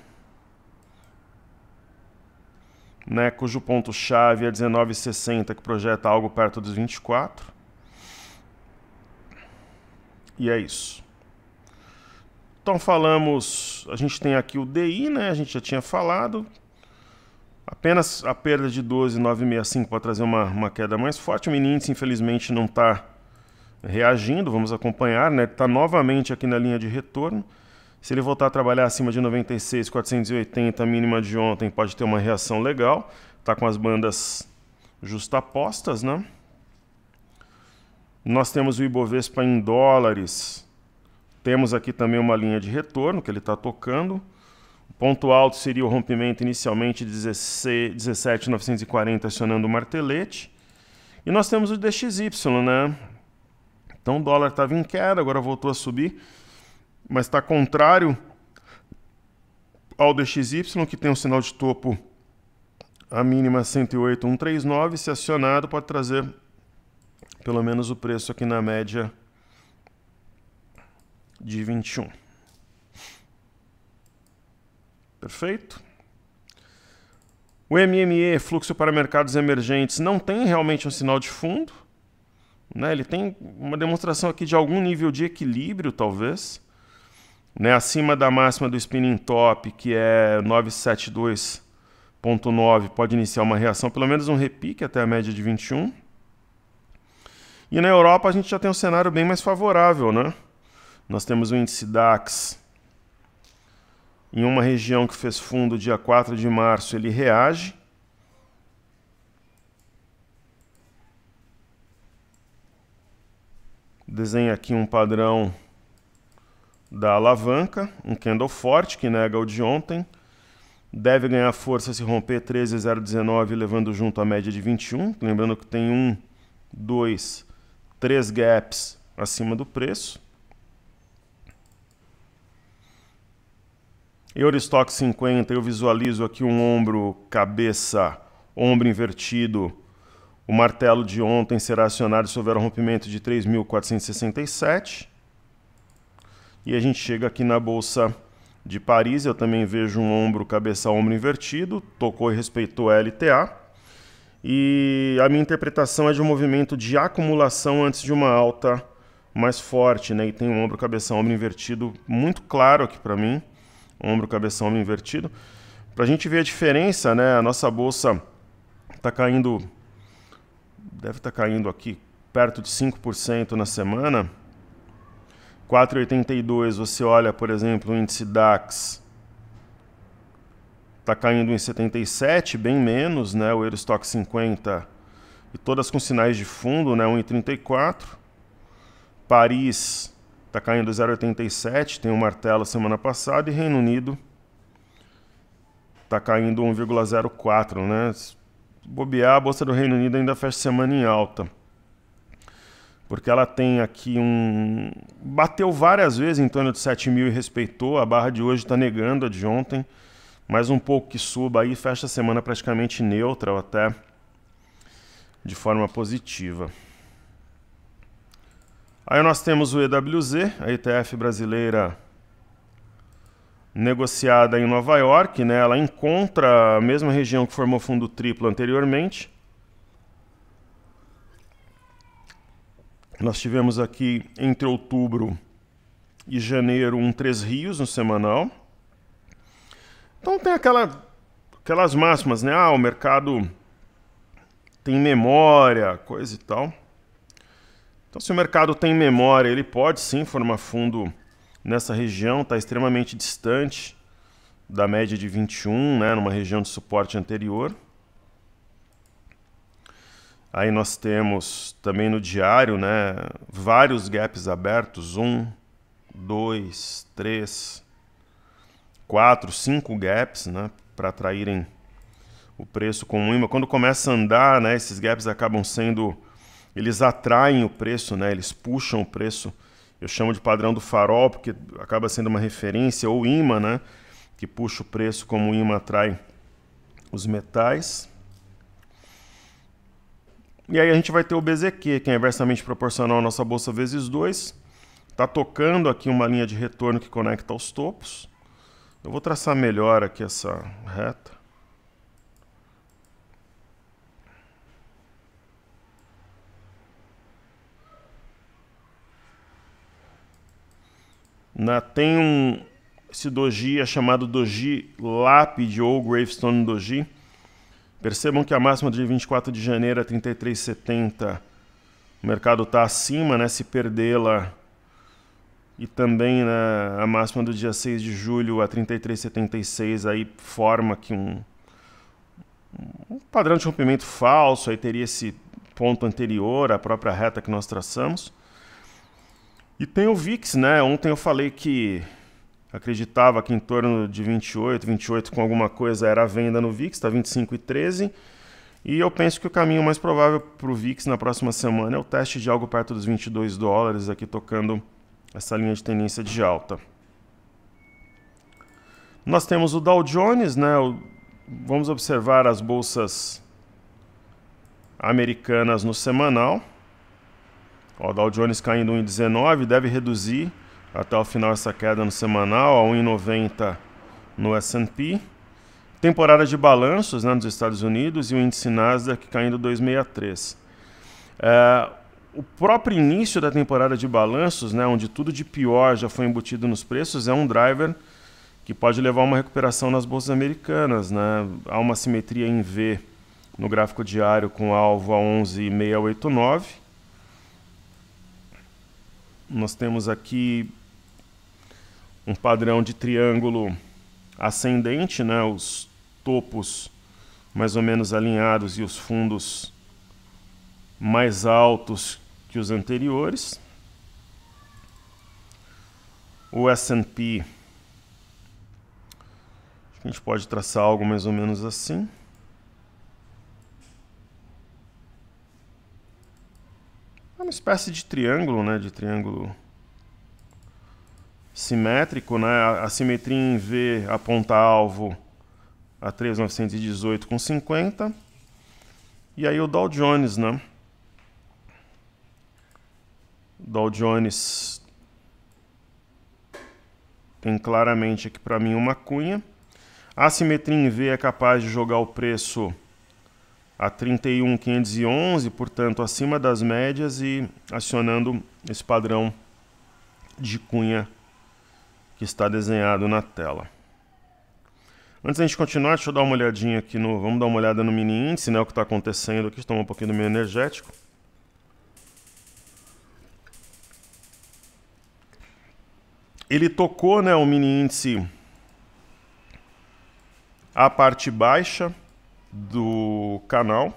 Né, cujo ponto-chave é 19,60, que projeta algo perto dos 24. E é isso. Então falamos, a gente tem aqui o DI, né, a gente já tinha falado. Apenas a perda de 12,965 pode trazer uma queda mais forte. O mini índice, infelizmente, não está reagindo, vamos acompanhar, né, está novamente aqui na linha de retorno. Se ele voltar a trabalhar acima de 96,480, a mínima de ontem, pode ter uma reação legal. Está com as bandas justapostas, né? Nós temos o Ibovespa em dólares. Temos aqui também uma linha de retorno que ele está tocando. O ponto alto seria o rompimento inicialmente de 17,940, acionando o martelete. E nós temos o DXY, né? Então o dólar estava em queda, agora voltou a subir. Mas está contrário ao DXY, que tem um sinal de topo a mínima 108,139. Se acionado, pode trazer pelo menos o preço aqui na média de 21. Perfeito? O MME, fluxo para mercados emergentes, não tem realmente um sinal de fundo, né? Ele tem uma demonstração aqui de algum nível de equilíbrio, talvez. Né, acima da máxima do spinning top, que é 972,9, pode iniciar uma reação, pelo menos um repique até a média de 21. E na Europa a gente já tem um cenário bem mais favorável, né? Nós temos o índice DAX em uma região que fez fundo dia 4 de março, ele reage. Desenha aqui um padrão da alavanca, um candle forte que nega o de ontem. Deve ganhar força se romper 13,019, levando junto a média de 21. Lembrando que tem 3 gaps acima do preço. Eurostock 50, eu visualizo aqui um ombro, cabeça, ombro invertido. O martelo de ontem será acionado se houver um rompimento de 3.467. E a gente chega aqui na Bolsa de Paris, eu também vejo um ombro, cabeça, ombro invertido, tocou e respeitou a LTA. E a minha interpretação é de um movimento de acumulação antes de uma alta mais forte, né? E tem um ombro, cabeça, ombro invertido muito claro aqui para mim, ombro, cabeça, ombro invertido. Para a gente ver a diferença, né? A nossa Bolsa está caindo, deve estar caindo aqui perto de 5% na semana. 4,82, você olha, por exemplo, o índice DAX está caindo em 77, bem menos, né? O Eurostock 50 e todas com sinais de fundo, né? 1,34. Paris está caindo 0,87, tem um martelo semana passada, e Reino Unido está caindo 1,04, né? Se bobear, a Bolsa do Reino Unido ainda fecha semana em alta. Porque ela tem aqui bateu várias vezes em torno de 7.000 e respeitou. A barra de hoje está negando a de ontem. Mais um pouco que suba aí, fecha a semana praticamente neutra ou até de forma positiva. Aí nós temos o EWZ, a ETF brasileira negociada em Nova York, né? Ela encontra a mesma região que formou fundo triplo anteriormente. Nós tivemos aqui entre outubro e janeiro um 3 rios no semanal. Então tem aquelas máximas, né? O mercado tem memória, coisa e tal. Então se o mercado tem memória, ele pode sim formar fundo nessa região, está extremamente distante da média de 21, né, numa região de suporte anterior. Aí nós temos também no diário, né, vários gaps abertos, 1, 2, 3, 4, 5 gaps, né, para atraírem o preço com o imã. Quando começa a andar, né, esses gaps acabam sendo, eles atraem o preço, né, eles puxam o preço. Eu chamo de padrão do farol, porque acaba sendo uma referência, ou imã, né, que puxa o preço como o imã atrai os metais. E aí a gente vai ter o BZQ, que é inversamente proporcional à nossa bolsa vezes 2. Está tocando aqui uma linha de retorno que conecta aos topos. Eu vou traçar melhor aqui essa reta. Tem esse doji é chamado doji lápide ou gravestone doji. Percebam que a máxima de 24 de janeiro é 33,70. O mercado está acima, né? Se perdê-la, e também, né, a máxima do dia 6 de julho a 33,76, aí forma aqui um padrão de rompimento falso. Aí teria esse ponto anterior à própria reta que nós traçamos. E tem o VIX, né? Ontem eu falei que acreditava que em torno de 28 com alguma coisa era a venda no VIX, está 25,13. E eu penso que o caminho mais provável para o VIX na próxima semana é o teste de algo perto dos 22 dólares, aqui tocando essa linha de tendência de alta. Nós temos o Dow Jones, né? Vamos observar as bolsas americanas no semanal. O Dow Jones caindo 1,19, deve reduzir até o final essa queda no semanal, a 1,90 no S&P. Temporada de balanços, né, nos Estados Unidos, e o índice Nasdaq caindo 2,63. O próprio início da temporada de balanços, né, onde tudo de pior já foi embutido nos preços, é um driver que pode levar a uma recuperação nas bolsas americanas, né? Há uma simetria em V no gráfico diário com alvo a 11,689. Nós temos aqui um padrão de triângulo ascendente, né? Os topos mais ou menos alinhados e os fundos mais altos que os anteriores. O S&P, a gente pode traçar algo mais ou menos assim. É uma espécie de triângulo, né? De triângulo simétrico, né? A simetria em V aponta alvo a 3.918,50. E aí o Dow Jones, né? O Dow Jones tem claramente aqui para mim uma cunha. A simetria em V é capaz de jogar o preço a 31.511, portanto acima das médias e acionando esse padrão de cunha que está desenhado na tela. Antes da gente continuar, deixa eu dar uma olhadinha aqui vamos dar uma olhada no mini índice, né, o que está acontecendo aqui. Deixa eu tomar um pouquinho do meu energético. Ele tocou, né, o mini índice a parte baixa do canal,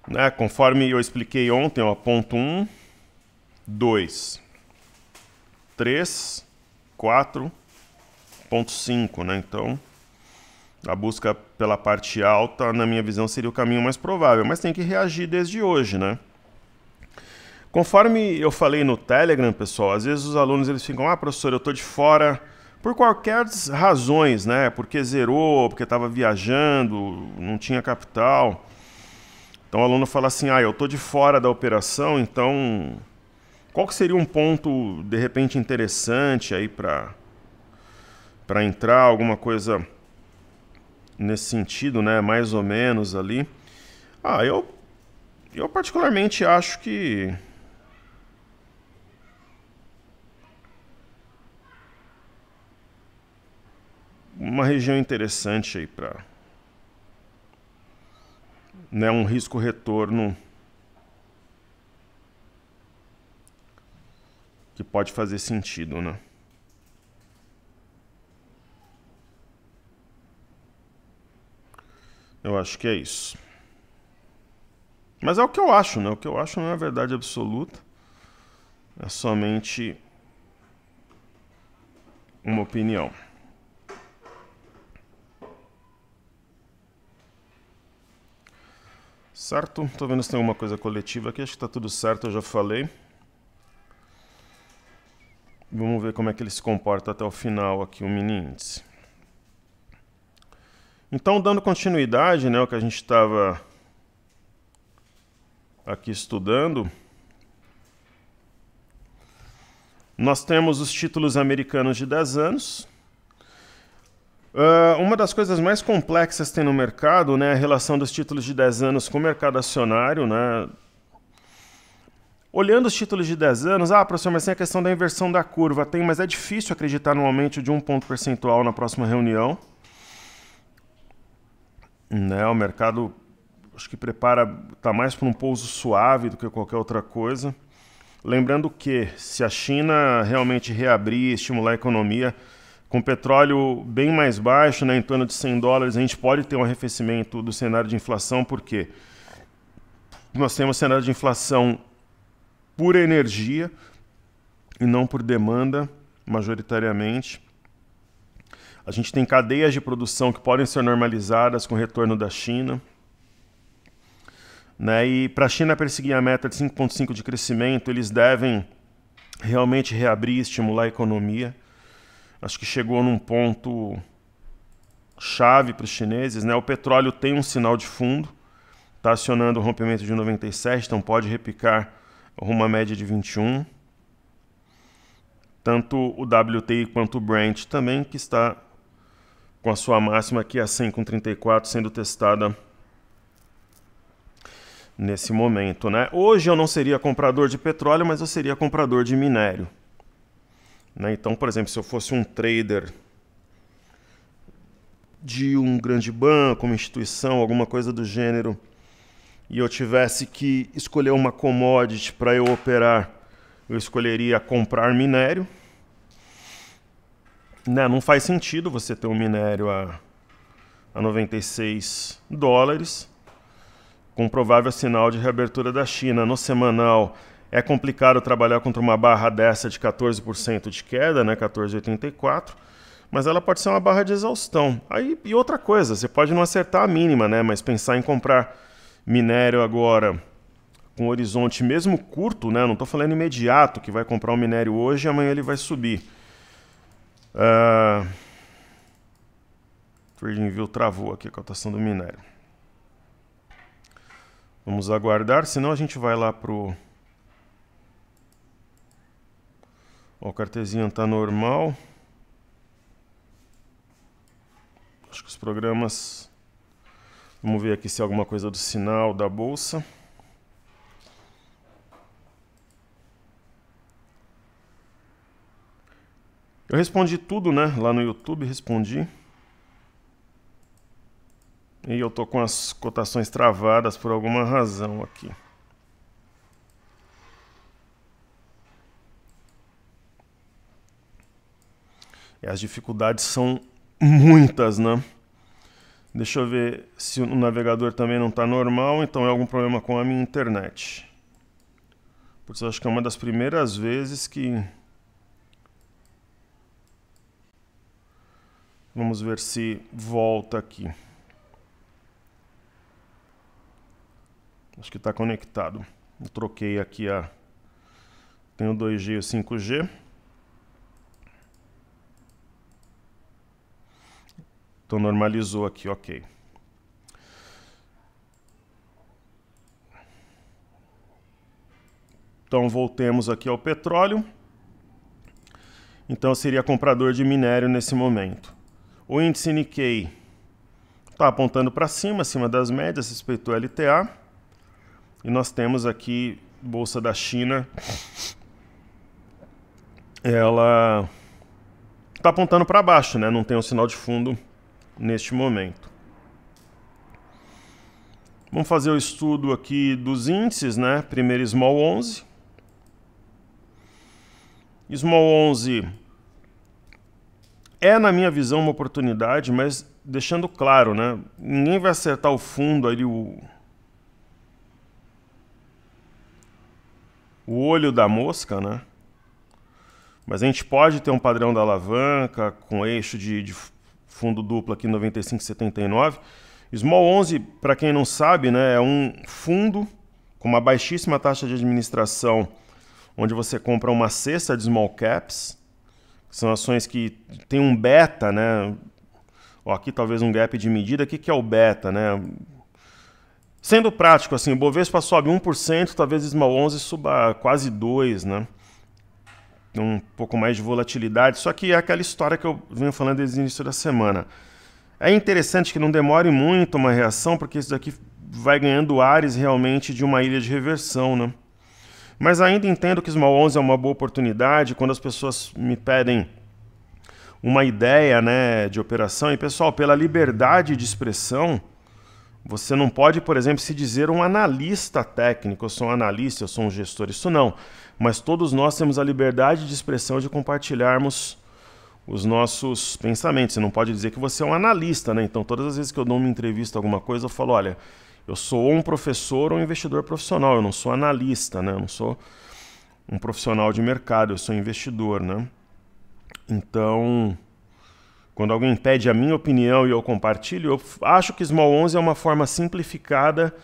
né, conforme eu expliquei ontem, ó, ponto 1, 2, 3, 4, ponto 5, né? Então, a busca pela parte alta, na minha visão, seria o caminho mais provável, mas tem que reagir desde hoje, né? Conforme eu falei no Telegram, pessoal, às vezes os alunos eles ficam, professor, eu estou de fora por qualquer razões, né? Porque zerou, porque estava viajando, não tinha capital. Então o aluno fala assim, eu estou de fora da operação, então Qual que seria um ponto, de repente, interessante aí para entrar, alguma coisa nesse sentido, né? Mais ou menos ali. Eu particularmente acho que uma região interessante aí para, né, um risco-retorno que pode fazer sentido, né? Eu acho que é isso. Mas é o que eu acho, né? O que eu acho não é a verdade absoluta. É somente uma opinião. Certo? Tô vendo se tem alguma coisa coletiva aqui. Acho que tá tudo certo, eu já falei. Vamos ver como é que ele se comporta até o final aqui, o mini índice. Então, dando continuidade, né, o que a gente estava aqui estudando, nós temos os títulos americanos de 10 anos. Uma das coisas mais complexas que tem no mercado, né, é a relação dos títulos de 10 anos com o mercado acionário, né? Olhando os títulos de 10 anos, professor, mas tem a questão da inversão da curva. Tem, mas é difícil acreditar no aumento de 1 ponto percentual na próxima reunião. Né, o mercado, acho que está mais para um pouso suave do que qualquer outra coisa. Lembrando que, se a China realmente reabrir, estimular a economia, com petróleo bem mais baixo, né, em torno de $100, a gente pode ter um arrefecimento do cenário de inflação, porque nós temos um cenário de inflação por energia e não por demanda, majoritariamente. A gente tem cadeias de produção que podem ser normalizadas com o retorno da China. Né? E para a China perseguir a meta de 5,5% de crescimento, eles devem realmente reabrir e estimular a economia. Acho que chegou num ponto chave para os chineses. Né? O petróleo tem um sinal de fundo, está acionando o rompimento de 97, então pode repicar rumo à média de 21. Tanto o WTI quanto o Brent também, que está com a sua máxima aqui a 100,34 sendo testada nesse momento, né? Hoje eu não seria comprador de petróleo, mas eu seria comprador de minério. Né? Então, por exemplo, se eu fosse um trader de um grande banco, uma instituição, alguma coisa do gênero, e eu tivesse que escolher uma commodity para eu operar, eu escolheria comprar minério. Né? Não faz sentido você ter um minério a $96, com provável sinal de reabertura da China. No semanal, é complicado trabalhar contra uma barra dessa de 14% de queda, né? 14,84, mas ela pode ser uma barra de exaustão. E outra coisa, você pode não acertar a mínima, né? Mas pensar em comprar minério agora com horizonte mesmo curto, né? Não estou falando imediato, que vai comprar um minério hoje e amanhã ele vai subir. TradingView travou aqui a cotação do minério. Vamos aguardar, senão a gente vai lá pro... O cartezinho está normal. Acho que os programas... Vamos ver aqui se é alguma coisa do sinal da bolsa. Eu respondi tudo, né? Lá no YouTube, respondi. E eu tô com as cotações travadas por alguma razão aqui. E as dificuldades são muitas, né? Deixa eu ver se o navegador também não está normal, então é algum problema com a minha internet. Porque eu acho que é uma das primeiras vezes que... Vamos ver se volta aqui. Acho que está conectado. Eu troquei aqui a... Tem o 2G e o 5G. Então normalizou aqui, ok. Então voltemos aqui ao petróleo. Então eu seria comprador de minério nesse momento. O índice Nikkei está apontando para cima, acima das médias, respeitou a LTA. E nós temos aqui Bolsa da China. Ela está apontando para baixo, né? Não tem um sinal de fundo neste momento. Vamos fazer o estudo aqui dos índices, né? Primeiro Small 11. Small 11 é, na minha visão, uma oportunidade, mas deixando claro, né? Ninguém vai acertar o fundo ali, o olho da mosca, né? Mas a gente pode ter um padrão da alavanca com eixo de fundo duplo aqui 95,79. Small 11, para quem não sabe, né, é um fundo com uma baixíssima taxa de administração, onde você compra uma cesta de small caps, que são ações que tem um beta, né? Ó, aqui talvez um gap de medida. O que é o beta, né? Sendo prático, assim, o Bovespa sobe 1%, talvez Small 11 suba quase 2%, né? Um pouco mais de volatilidade. Só que é aquela história que eu venho falando desde o início da semana. É interessante que não demore muito uma reação, porque isso daqui vai ganhando ares realmente de uma ilha de reversão, né? Mas ainda entendo que Small 11 é uma boa oportunidade quando as pessoas me pedem uma ideia, né, de operação. E, pessoal, pela liberdade de expressão, você não pode, por exemplo, se dizer um analista técnico. Eu sou um analista, eu sou um gestor. Isso não. Mas todos nós temos a liberdade de expressão de compartilharmos os nossos pensamentos. Você não pode dizer que você é um analista, né? Então, todas as vezes que eu dou uma entrevista, alguma coisa, eu falo, olha, eu sou um professor ou um investidor profissional, eu não sou analista, né? Eu não sou um profissional de mercado, eu sou investidor, né? Então, quando alguém pede a minha opinião e eu compartilho, eu acho que Small 11 é uma forma simplificada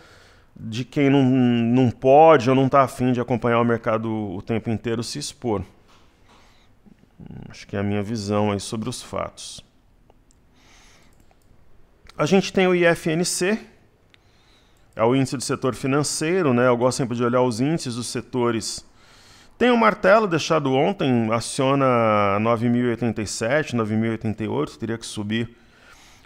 de quem não pode ou não está afim de acompanhar o mercado o tempo inteiro se expor. Acho que é a minha visão aí sobre os fatos. A gente tem o IFNC, é o índice do setor financeiro, né? Eu gosto sempre de olhar os índices dos setores. Tem um martelo deixado ontem, aciona 9.087, 9.088, teria que subir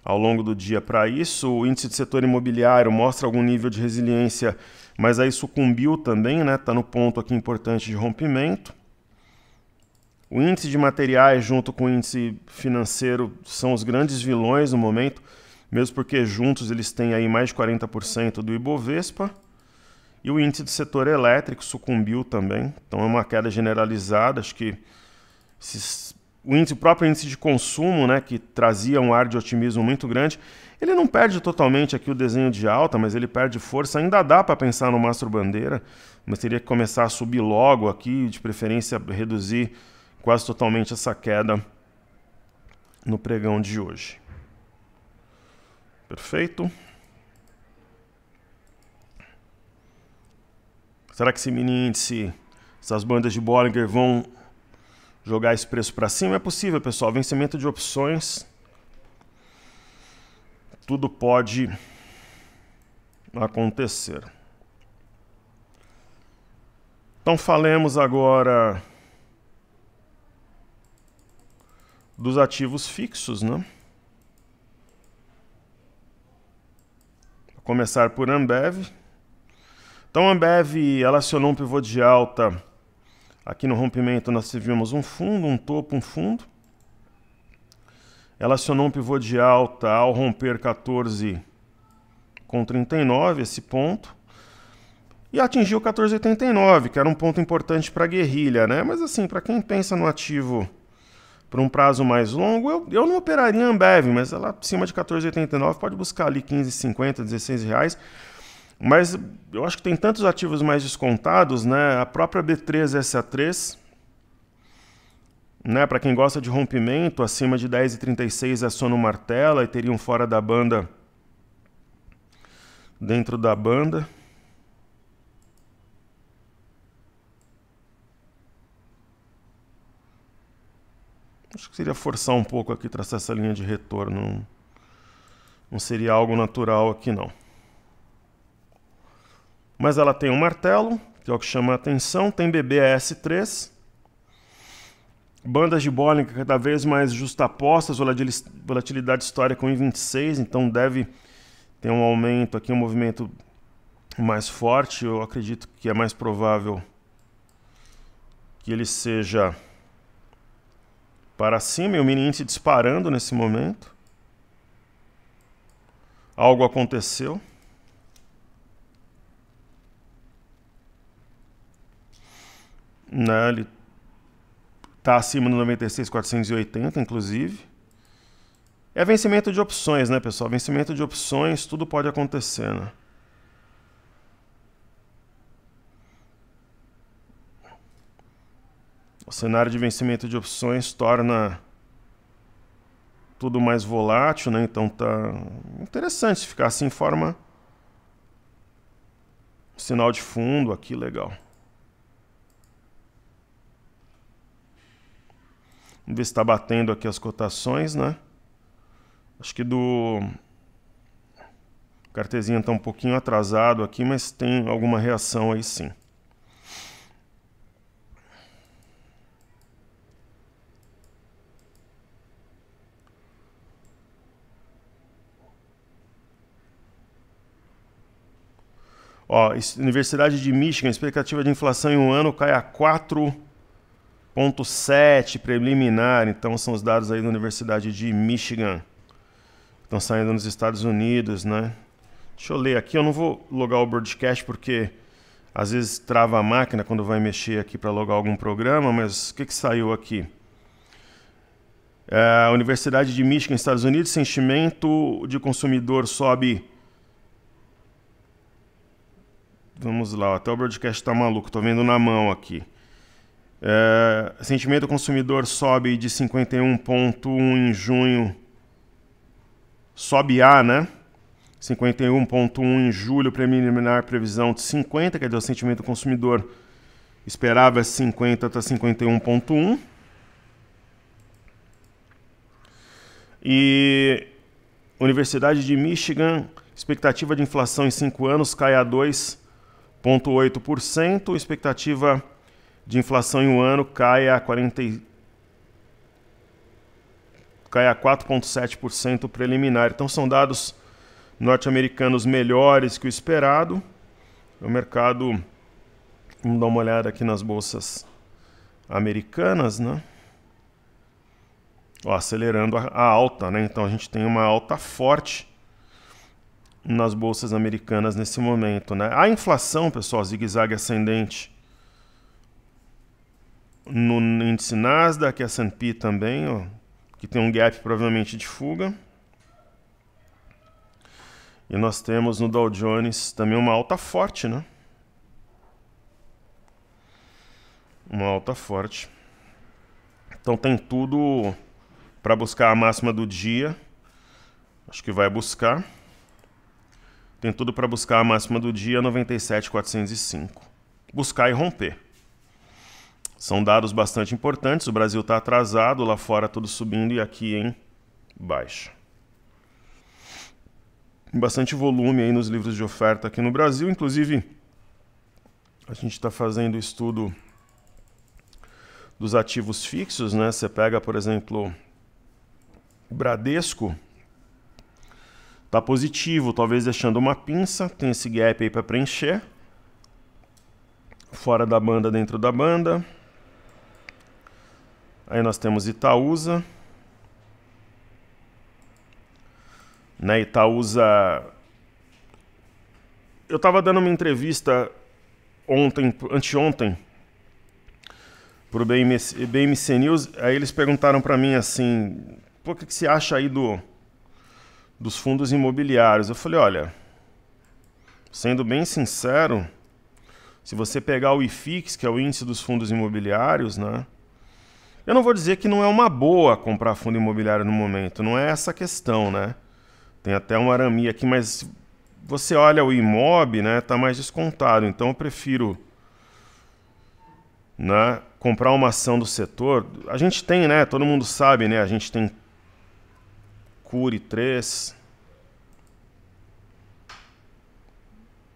ao longo do dia para isso. O índice do setor imobiliário mostra algum nível de resiliência, mas aí sucumbiu também, né? Está no ponto aqui importante de rompimento. O índice de materiais junto com o índice financeiro são os grandes vilões no momento, mesmo porque juntos eles têm aí mais de 40% do Ibovespa. E o índice do setor elétrico sucumbiu também, então é uma queda generalizada. Acho que o próprio índice de consumo, né, que trazia um ar de otimismo muito grande, ele não perde totalmente aqui o desenho de alta, mas ele perde força. Ainda dá para pensar no mastro bandeira, mas teria que começar a subir logo aqui, de preferência reduzir quase totalmente essa queda no pregão de hoje. Perfeito? Será que esse mini índice, essas bandas de Bollinger vão jogar esse preço para cima? É possível, pessoal. Vencimento de opções. Tudo pode acontecer. Então falemos agora dos ativos fixos, né? Vou começar por Ambev. Então a Ambev, ela acionou um pivô de alta. Aqui no rompimento nós tivemos um fundo, um topo, um fundo. Ela acionou um pivô de alta ao romper 14,39, esse ponto. E atingiu 14,89, que era um ponto importante para a guerrilha, né? Mas assim, para quem pensa no ativo por um prazo mais longo, eu não operaria Ambev, mas ela acima de 14,89 pode buscar ali 15,50, R$16. Mas eu acho que tem tantos ativos mais descontados, né? A própria B3SA3, né? Para quem gosta de rompimento, acima de 10,36 aciona o martelo e teria um fora da banda dentro da banda. Acho que seria forçar um pouco aqui, traçar essa linha de retorno. Não seria algo natural aqui, não. Mas ela tem um martelo, que é o que chama a atenção. Tem BBAS3. Bandas de Bollinger cada vez mais justapostas, volatilidade histórica 1,26, então deve ter um aumento aqui, um movimento mais forte. Eu acredito que é mais provável que ele seja para cima, e o mini índice disparando nesse momento. Algo aconteceu. Né, ele está acima do 96.480, inclusive. É vencimento de opções, né, pessoal? Vencimento de opções, tudo pode acontecer, né? O cenário de vencimento de opções torna tudo mais volátil, né? Então tá interessante se ficar assim, forma um sinal de fundo aqui, legal. Vamos ver se está batendo aqui as cotações, né? Acho que do cartezinho está um pouquinho atrasado aqui, mas tem alguma reação aí sim. Ó, Universidade de Michigan, expectativa de inflação em um ano cai a 4,7 preliminar. Então são os dados aí da Universidade de Michigan. Estão saindo nos Estados Unidos, né? Deixa eu ler aqui, eu não vou logar o broadcast porque às vezes trava a máquina quando vai mexer aqui para logar algum programa, mas o que saiu aqui? A Universidade de Michigan, Estados Unidos, sentimento de consumidor sobe. Vamos lá, até o broadcast está maluco, estou vendo na mão aqui. Sentimento do consumidor sobe de 51,1 em junho. Sobe A, né? 51,1 em julho, preliminar previsão de 50, quer dizer, o sentimento do consumidor esperava 50, está 51,1. E Universidade de Michigan, expectativa de inflação em 5 anos cai a 2,8%, expectativa de inflação em um ano cai a 4,7% preliminar. Então são dados norte-americanos melhores que o esperado. O mercado, vamos dar uma olhada aqui nas bolsas americanas, né? Ó, acelerando a alta, né? Então a gente tem uma alta forte nas bolsas americanas nesse momento, né? A inflação, pessoal, zigue-zague ascendente no índice Nasdaq, S&P também, ó, que tem um gap provavelmente de fuga. E nós temos no Dow Jones também uma alta forte, né? Uma alta forte. Então tem tudo para buscar a máxima do dia. Acho que vai buscar. Tem tudo para buscar a máxima do dia, 97.405. Buscar e romper. São dados bastante importantes. O Brasil está atrasado, lá fora tudo subindo e aqui em baixa. Bastante volume aí nos livros de oferta aqui no Brasil. Inclusive, a gente está fazendo estudo dos ativos fixos, né? Você pega, por exemplo, Bradesco, tá positivo, talvez deixando uma pinça, tem esse gap aí para preencher. Fora da banda, dentro da banda. Aí nós temos Itaúsa. Na Itaúsa, eu estava dando uma entrevista anteontem, para o BMC News, aí eles perguntaram para mim assim, pô, o que você acha aí dos fundos imobiliários? Eu falei, olha, sendo bem sincero, se você pegar o IFIX, que é o índice dos fundos imobiliários, né, eu não vou dizer que não é uma boa comprar fundo imobiliário no momento, não é essa a questão, né? Tem até um arame aqui, mas você olha o IMOB, né, tá mais descontado. Então eu prefiro, né, comprar uma ação do setor. A gente tem, né, todo mundo sabe, né, a gente tem Cury 3.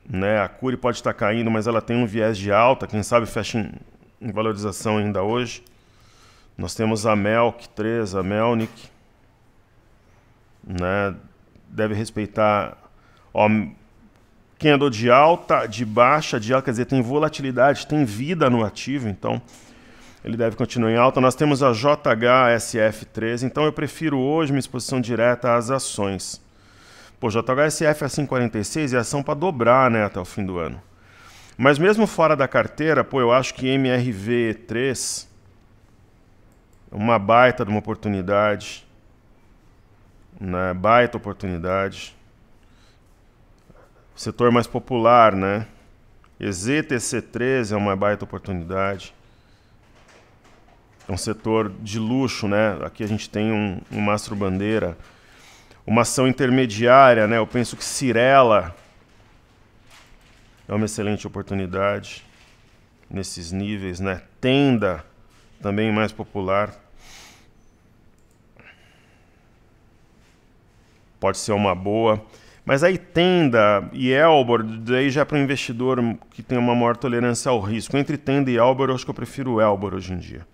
né? A Cury pode estar caindo, mas ela tem um viés de alta, quem sabe fecha em valorização ainda hoje. Nós temos a Melk 3, a Melnik, né? Deve respeitar, ó, quem andou de alta, de baixa, de alta, quer dizer, tem volatilidade, tem vida no ativo, então ele deve continuar em alta. Nós temos a JHSF13, então eu prefiro hoje minha exposição direta às ações. Pô, JHSF é 5,46 e ação para dobrar, né, até o fim do ano. Mas mesmo fora da carteira, pô, eu acho que MRV3 é uma baita de uma oportunidade, né, baita oportunidade. Setor mais popular, né? EZTC13 é uma baita oportunidade. É um setor de luxo, né? Aqui a gente tem um mastro bandeira. Uma ação intermediária, né? Eu penso que Cyrela é uma excelente oportunidade nesses níveis, né? Tenda, também mais popular. Pode ser uma boa. Mas aí Tenda e Elbor, daí já é para o investidor que tem uma maior tolerância ao risco. Entre Tenda e Elbor, eu acho que eu prefiro o Elbor hoje em dia.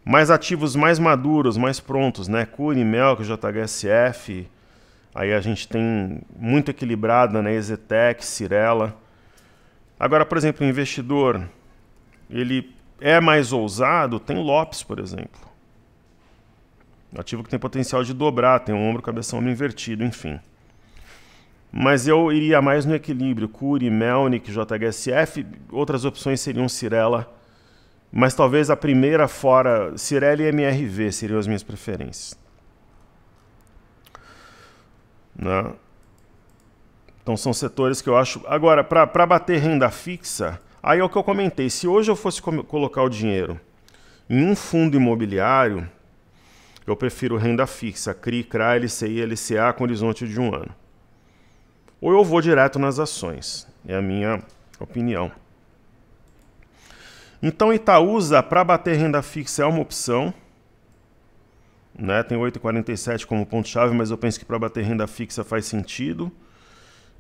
Mais ativos mais maduros, mais prontos, né? Cury, Melk, JHSF. Aí a gente tem muito equilibrada, né? Ezetec, Cyrela. Agora, por exemplo, o investidor, ele é mais ousado, tem Lopes, por exemplo. Ativo que tem potencial de dobrar, tem um ombro, cabeção, ombro invertido, enfim. Mas eu iria mais no equilíbrio. Cury, Melnik, JHSF. Outras opções seriam Cyrela. Mas talvez a primeira fora Cyrela e MRV seriam as minhas preferências. Né? Então são setores que eu acho... Agora, para bater renda fixa, aí é o que eu comentei. Se hoje eu fosse colocar o dinheiro em um fundo imobiliário, eu prefiro renda fixa, CRI, CRA, LCI, LCA com horizonte de 1 ano. Ou eu vou direto nas ações. É a minha opinião. Então Itaúsa, para bater renda fixa, é uma opção. Né? Tem 8,47 como ponto-chave, mas eu penso que para bater renda fixa faz sentido.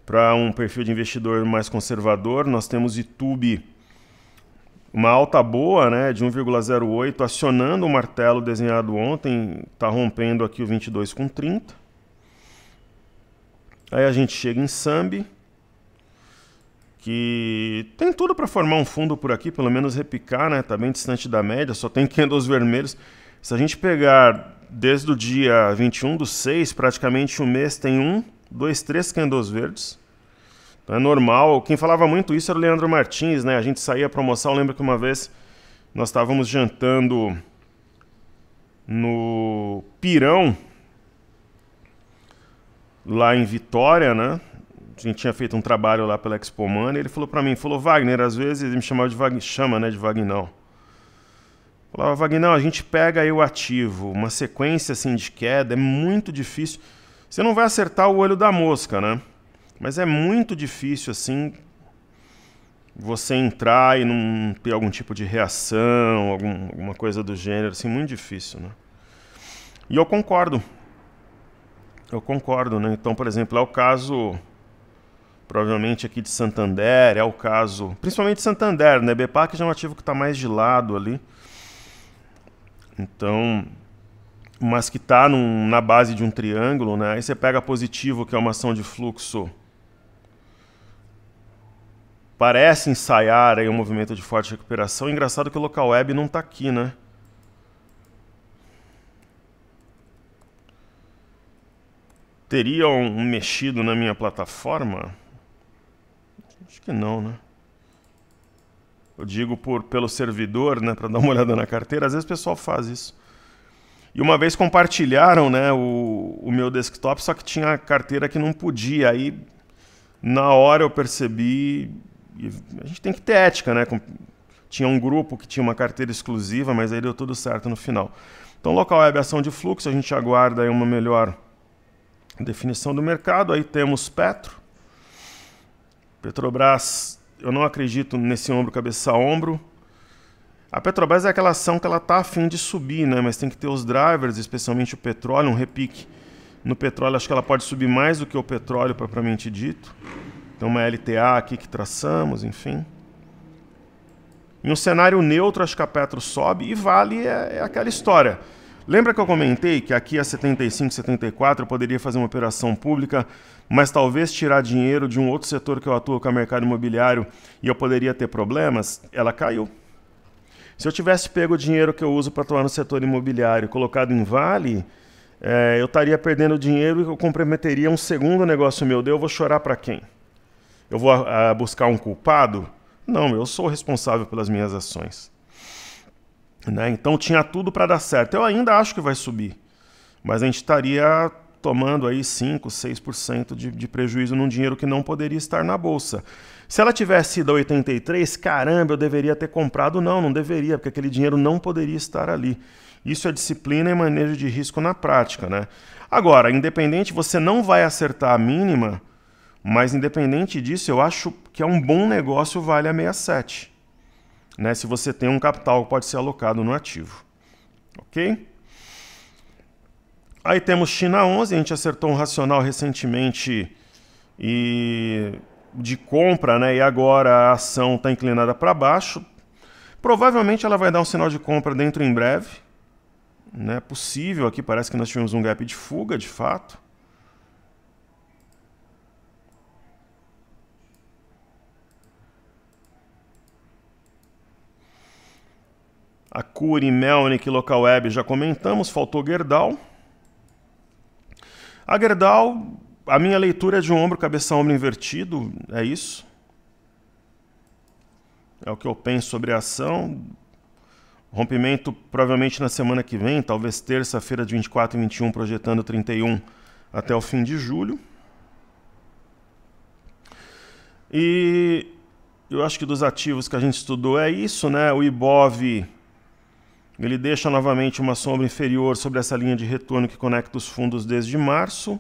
Para um perfil de investidor mais conservador, nós temos Itube, uma alta boa, né, de 1,08, acionando o martelo desenhado ontem, está rompendo aqui o 22,30. Aí a gente chega em Sambi, que tem tudo para formar um fundo por aqui, pelo menos repicar, né? Tá bem distante da média, só tem candles vermelhos. Se a gente pegar desde o dia 21/6, praticamente um mês tem 1, 2, 3 candles verdes. Então é normal. Quem falava muito isso era o Leandro Martins, né? A gente saía a promoção, lembro que uma vez nós estávamos jantando no Pirão, lá em Vitória, né? A gente tinha feito um trabalho lá pela Expo Money, ele falou para mim, falou, Wagner, às vezes ele me chamava de Vagnão. Falava, Vagnão, a gente pega aí o ativo, uma sequência assim de queda, é muito difícil. Você não vai acertar o olho da mosca, né? Mas é muito difícil assim você entrar e não ter algum tipo de reação, alguma coisa do gênero, assim, muito difícil, né? E eu concordo. Eu concordo, né? Então, por exemplo, é o caso... Provavelmente aqui de Santander, é o caso... Principalmente Santander, né? BPAC já é um ativo que está mais de lado ali. Então... Mas que está na base de um triângulo, né? Aí você pega positivo, que é uma ação de fluxo. Parece ensaiar aí um movimento de forte recuperação. Engraçado que o local web não está aqui, né? Teriam mexido na minha plataforma? Acho que não, né? Eu digo pelo servidor, né, para dar uma olhada na carteira. Às vezes o pessoal faz isso. E uma vez compartilharam, né, o meu desktop, só que tinha carteira que não podia. Aí, na hora eu percebi... A gente tem que ter ética, né? Tinha um grupo que tinha uma carteira exclusiva, mas aí deu tudo certo no final. Então, local web, ação de fluxo, a gente aguarda aí uma melhor definição do mercado. Aí temos Petro. Petrobras, eu não acredito nesse ombro, cabeça a ombro. A Petrobras é aquela ação que ela está a fim de subir, né? Mas tem que ter os drivers, especialmente o petróleo, um repique. No petróleo, acho que ela pode subir mais do que o petróleo, propriamente dito. Tem uma LTA aqui que traçamos, enfim. Em um cenário neutro, acho que a Petro sobe e Vale é aquela história. Lembra que eu comentei que aqui a 75, 74 eu poderia fazer uma operação pública, mas talvez tirar dinheiro de um outro setor que eu atuo, que é o mercado imobiliário, e eu poderia ter problemas? Ela caiu. Se eu tivesse pego o dinheiro que eu uso para atuar no setor imobiliário colocado em Vale, eu estaria perdendo dinheiro e eu comprometeria um segundo negócio meu. Eu vou chorar para quem? Eu vou buscar um culpado? Não, eu sou responsável pelas minhas ações. Né? Então tinha tudo para dar certo. Eu ainda acho que vai subir, mas a gente estaria tomando aí 5%, 6% de prejuízo num dinheiro que não poderia estar na bolsa. Se ela tivesse ido a 83, caramba, eu deveria ter comprado. Não, não deveria, porque aquele dinheiro não poderia estar ali. Isso é disciplina e manejo de risco na prática, né? Agora, independente, você não vai acertar a mínima, mas independente disso, eu acho que é um bom negócio o Vale a 67. Né? Se você tem um capital que pode ser alocado no ativo. Ok? Aí temos China 11, a gente acertou um racional recentemente de compra, né? E agora a ação está inclinada para baixo. Provavelmente ela vai dar um sinal de compra dentro em breve. Né? Possível, aqui parece que nós tivemos um gap de fuga, de fato. A Cury, Melnick, Local Web já comentamos, faltou Gerdau. A Gerdau, a minha leitura é de um ombro, cabeça, ombro invertido, é isso. É o que eu penso sobre a ação. Rompimento provavelmente na semana que vem, talvez terça-feira de 24 e 21, projetando 31 até o fim de julho. E eu acho que dos ativos que a gente estudou é isso, né? O Ibov, ele deixa novamente uma sombra inferior sobre essa linha de retorno que conecta os fundos desde março.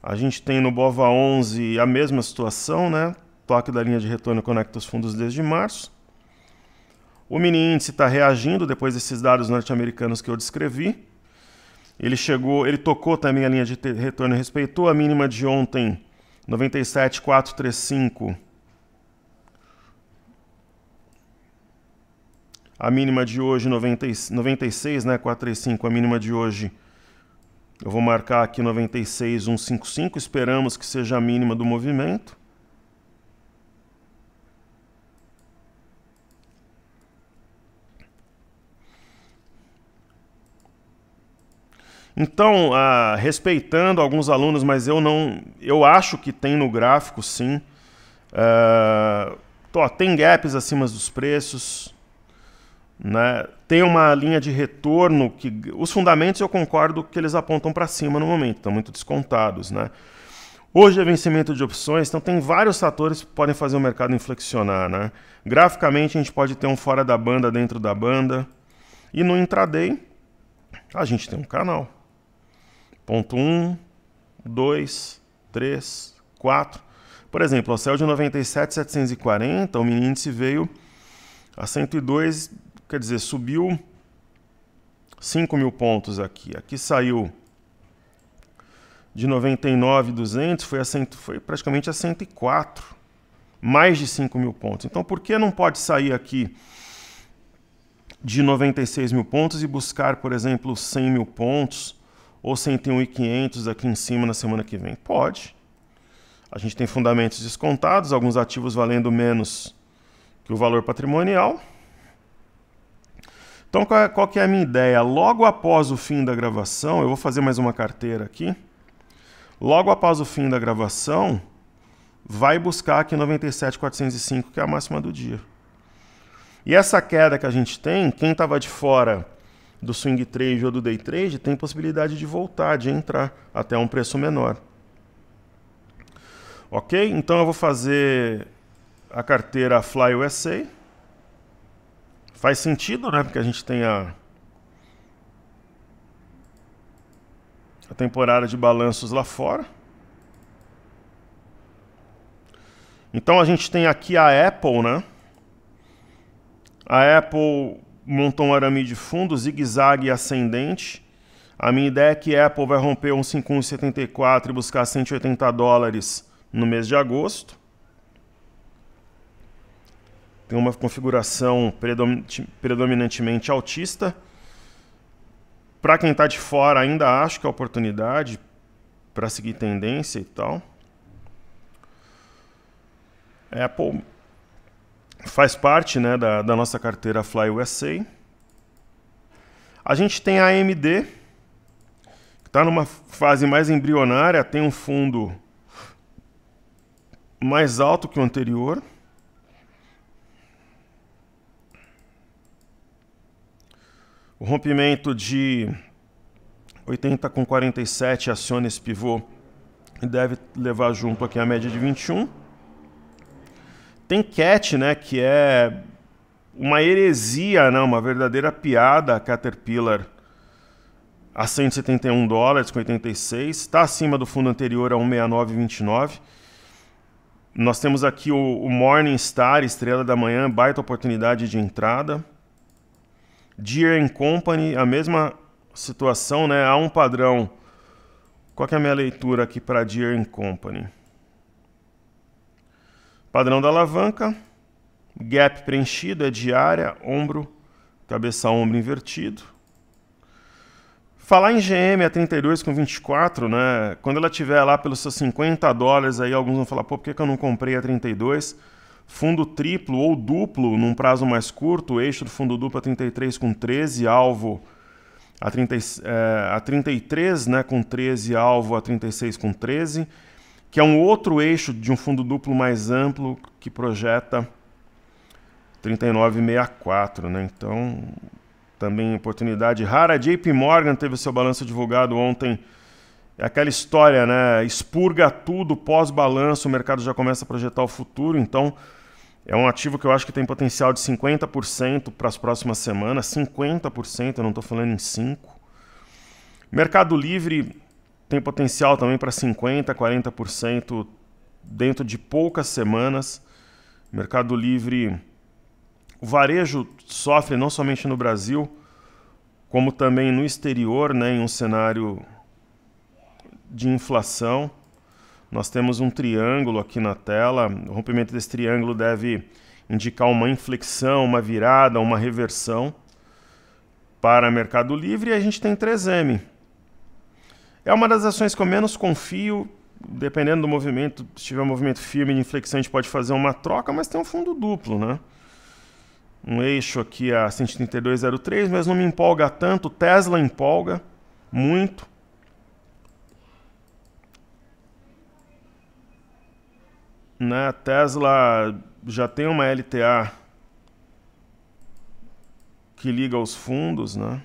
A gente tem no BOVA 11 a mesma situação, né? Toque da linha de retorno conecta os fundos desde março. O mini índice está reagindo depois desses dados norte-americanos que eu descrevi. Ele tocou também a linha de retorno e respeitou a mínima de ontem, 97,435. A mínima de hoje, 96, né, 435. A mínima de hoje, eu vou marcar aqui 96,155. Esperamos que seja a mínima do movimento. Então, respeitando alguns alunos, mas eu acho que tem no gráfico, sim. Tem gaps acima dos preços, né? Tem uma linha de retorno que os fundamentos eu concordo que eles apontam para cima no momento, estão muito descontados, né? Hoje é vencimento de opções, então tem vários fatores que podem fazer o mercado inflexionar, né? Graficamente a gente pode ter um fora da banda dentro da banda, e no intraday a gente tem um canal. Ponto 1, 2, 3, 4. Por exemplo, o céu de 97,740, o mini índice veio a 102, quer dizer, subiu 5.000 pontos aqui. Aqui saiu de 99,200, foi praticamente a 104, mais de 5.000 pontos. Então, por que não pode sair aqui de 96.000 pontos e buscar, por exemplo, 100.000 pontos ou 101.500 aqui em cima na semana que vem? Pode. A gente tem fundamentos descontados, alguns ativos valendo menos que o valor patrimonial. Então, qual que é a minha ideia? Logo após o fim da gravação, eu vou fazer mais uma carteira aqui. Logo após o fim da gravação, vai buscar aqui 97.405, que é a máxima do dia. E essa queda que a gente tem, quem estava de fora do swing trade ou do day trade, tem possibilidade de voltar, de entrar até um preço menor. Ok? Então eu vou fazer a carteira Fly USA. Faz sentido, né? Porque a gente tem a temporada de balanços lá fora. Então a gente tem aqui a Apple, né? A Apple montou um arame de fundo, zigue-zague ascendente. A minha ideia é que a Apple vai romper um 51,74 e buscar $180 no mês de agosto. Tem uma configuração predominantemente altista. Para quem está de fora, ainda acho que é oportunidade para seguir tendência e tal. Apple faz parte, né, da nossa carteira Fly USA. A gente tem a AMD, que está numa fase mais embrionária, tem um fundo mais alto que o anterior. O rompimento de 80,47 aciona esse pivô e deve levar junto aqui a média de 21. Tem CAT, né, que é uma heresia, né, uma verdadeira piada, a Caterpillar a $171,86, está acima do fundo anterior a 169,29. Nós temos aqui o Morningstar, estrela da manhã, baita oportunidade de entrada. Deere & Company, a mesma situação, né? Há um padrão. Qual que é a minha leitura aqui para Deere & Company? Padrão da alavanca, gap preenchido, é diária, ombro, cabeça-ombro invertido. Falar em GM a 32,24, né? Quando ela estiver lá pelos seus $50, aí alguns vão falar, pô, por que eu não comprei a 32? Fundo triplo ou duplo num prazo mais curto, o eixo do fundo duplo a 33,13, alvo a 33, né, com 13, alvo a 36,13, que é um outro eixo de um fundo duplo mais amplo que projeta 39,64, né? Então, também oportunidade rara. A JP Morgan teve o seu balanço divulgado ontem. É aquela história, né? Expurga tudo, pós-balanço, o mercado já começa a projetar o futuro. Então, é um ativo que eu acho que tem potencial de 50% para as próximas semanas. 50%, eu não estou falando em 5%. Mercado Livre tem potencial também para 50%, 40% dentro de poucas semanas. Mercado Livre, o varejo sofre não somente no Brasil, como também no exterior, né, em um cenário de inflação. Nós temos um triângulo aqui na tela. O rompimento desse triângulo deve indicar uma inflexão, uma virada, uma reversão para Mercado Livre. E a gente tem 3M. É uma das ações que eu menos confio. Dependendo do movimento, se tiver um movimento firme de inflexão, a gente pode fazer uma troca, mas tem um fundo duplo, né? Um eixo aqui a 132,03, mas não me empolga tanto. Tesla empolga muito. Né? Tesla já tem uma LTA que liga os fundos, né?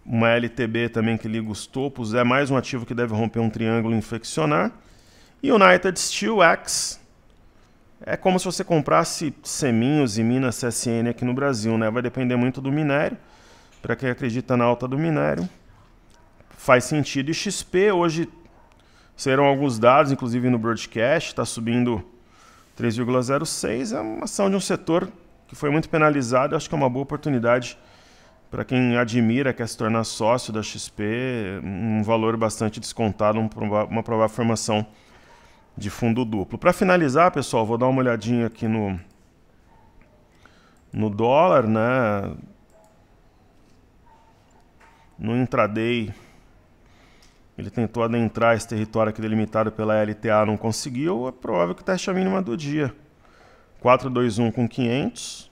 Uma LTB também que liga os topos. É mais um ativo que deve romper um triângulo e inflexionar. E United Steelworks é como se você comprasse Seminhos e Minas CSN aqui no Brasil, né? Vai depender muito do minério. Para quem acredita na alta do minério, faz sentido. E XP, hoje serão alguns dados, inclusive no broadcast, está subindo 3,06. É uma ação de um setor que foi muito penalizado. Acho que é uma boa oportunidade para quem admira, quer se tornar sócio da XP, um valor bastante descontado, uma provável formação de fundo duplo. Para finalizar, pessoal, vou dar uma olhadinha aqui no dólar, né? No intraday, ele tentou adentrar esse território aqui delimitado pela LTA, não conseguiu. É provável que teste a mínima do dia. 421 com 500,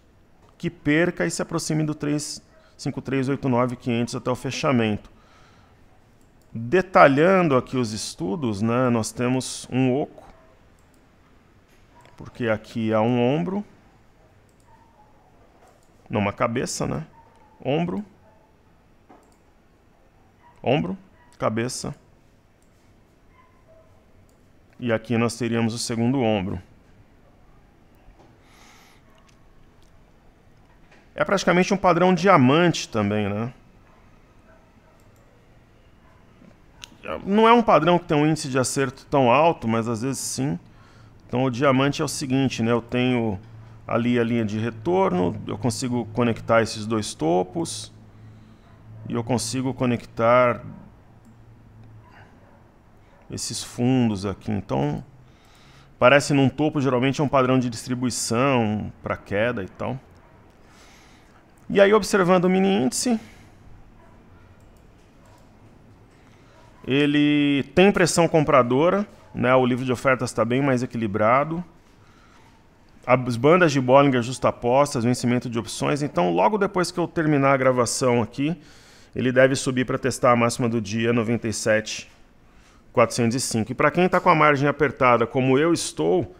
que perca e se aproxime do 5389,500 até o fechamento. Detalhando aqui os estudos, né, nós temos um oco, porque aqui há um ombro, não, uma cabeça, né? Ombro, cabeça, e aqui nós teríamos o segundo ombro. É praticamente um padrão diamante também, né? Não é um padrão que tem um índice de acerto tão alto, mas às vezes sim. Então o diamante é o seguinte, né? Eu tenho ali a linha de retorno, eu consigo conectar esses dois topos. e eu consigo conectar esses fundos aqui. Então, parece num topo, geralmente é um padrão de distribuição para queda e tal. E aí, observando o mini índice, ele tem pressão compradora, né? O livro de ofertas está bem mais equilibrado. As bandas de Bollinger justapostas, vencimento de opções. Então, logo depois que eu terminar a gravação aqui, ele deve subir para testar a máxima do dia 97.405. E para quem está com a margem apertada, como eu estou,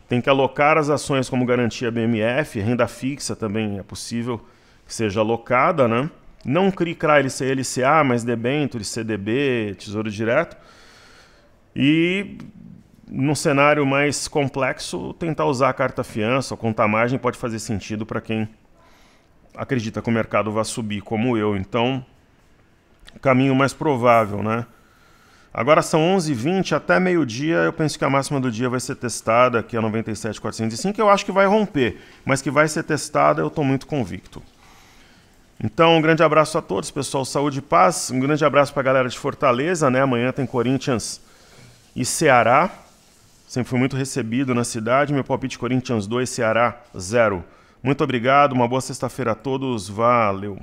tem que alocar as ações como garantia BMF, renda fixa também é possível que seja alocada, né? Não CRI, CRA, LCI, LCA, mas debêntures, CDB, Tesouro Direto. E num cenário mais complexo, tentar usar a carta fiança ou conta margem pode fazer sentido para quem acredita que o mercado vai subir, como eu. Então, caminho mais provável, né? Agora são 11h20, até meio-dia eu penso que a máxima do dia vai ser testada, que é 97.405, eu acho que vai romper, mas que vai ser testada eu estou muito convicto. Então, um grande abraço a todos, pessoal, saúde e paz, um grande abraço para a galera de Fortaleza, né? Amanhã tem Corinthians e Ceará, sempre fui muito recebido na cidade, meu palpite Corinthians 2, Ceará 0. Muito obrigado, uma boa sexta-feira a todos, valeu!